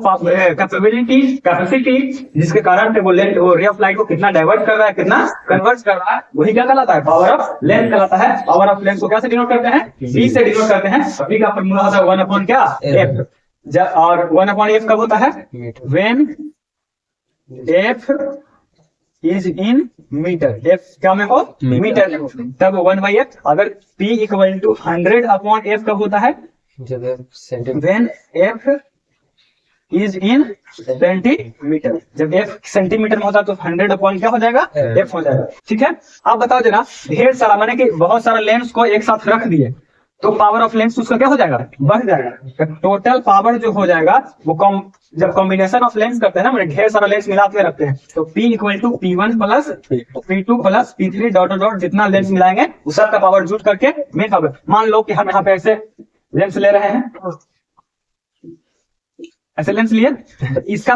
कैपेबिलिटी, कैपेसिटी जिसके कारण से वो लेंस, वो रे ऑफ लाइट को कितना डाइवर्ट कर रहा है, कितना कन्वर्ट कर रहा है, वही क्या कहलाता है? पावर ऑफ लेंस कहलाता है। पावर ऑफ लेंस को क्या से डिनोट करते हैं? V से डिनोट करते हैं। V का फॉर्मूला होता है 1/f। और 1/f कब होता है? When f is in metre. f क्या में हो? मीटर में हो, तब 1/f। अगर P इक्वल टू 100/f कब होता है? When f is in centimetre. जब f सेंटीमीटर में होता है तो 100 अपॉन क्या हो जाएगा, f हो जाएगा। ठीक है, आप बताओ जरा, ढेर सारा माने कि बहुत सारा लेंस को एक साथ रख दिए तो पावर ऑफ लेंस उसका क्या हो जाएगा, बढ़ जाएगा। टोटल पावर जो हो जाएगा वो जब कॉम्बिनेशन ऑफ लेंस करते हैं ना, ढेर सारा लेंस मिला के रखते हैं, तो P equal to P1 plus P2 plus P3 dot dot जितना लेंस मिलाएंगे उस सबका पावर जुट करके मेन पावर। मान लो कि हम यहाँ पे ऐसे लेंस ले रहे हैं, ऐसे लेंस लिए, तो इसका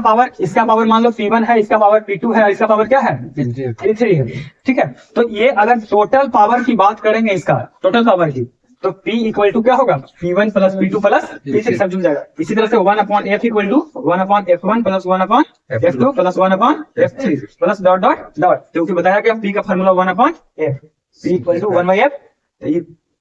पावर मान लो P1 है, इसका पावर P2 है, इसका पावर क्या है, P3 है। ठीक है, तो ये अगर टोटल पावर की बात करेंगे, इसका टोटल पावर की, तो P इक्वल टू क्या होगा, P1 plus P2 plus P3 सब जुड़ जाएगा। इसी तरह से 1 upon F equal to 1 upon F1 plus 1 upon F2 plus 1 upon F3 plus dot dot dot, क्योंकि बताया कि P का formula 1 upon F, P equal to 1 by F,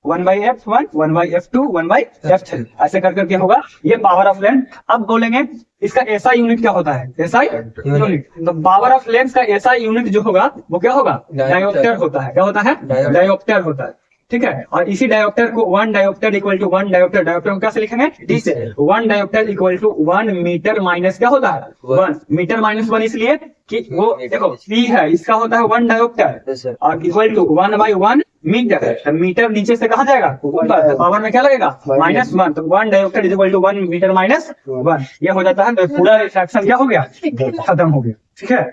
1 by F1, 1 by F2, 1 by F3, ऐसे कर करके होगा ये power of lens. अब बोलेंगे इसका SI यूनिट क्या होता है, SI यूनिट। तो पावर ऑफ लेंस का SI यूनिट जो होगा वो क्या होगा, डायोप्टर होता है। क्या होता है, डायोप्टर होता है। ठीक है, और इसी डायोप्टर को 1 डायोप्टर इक्वल टू 1 डायोप्टर को कैसे लिखेंगे, D से। 1 dioptre equal to 1 metre minus क्या होता है, 1 मीटर माइनस 1, इसलिए कि वो देखो P है, इसका होता है 1 डायोप्टर और equal to 1 by 1 metre. Metre नीचे से कहा जाएगा ऊपर, पावर में क्या लगेगा, -1, तो 1 dioptre equal to 1 metre minus 1, ये हो जाता है। तो पूरा रिफ्रैक्शन क्या हो गया, खत्म हो गया। ठीक है।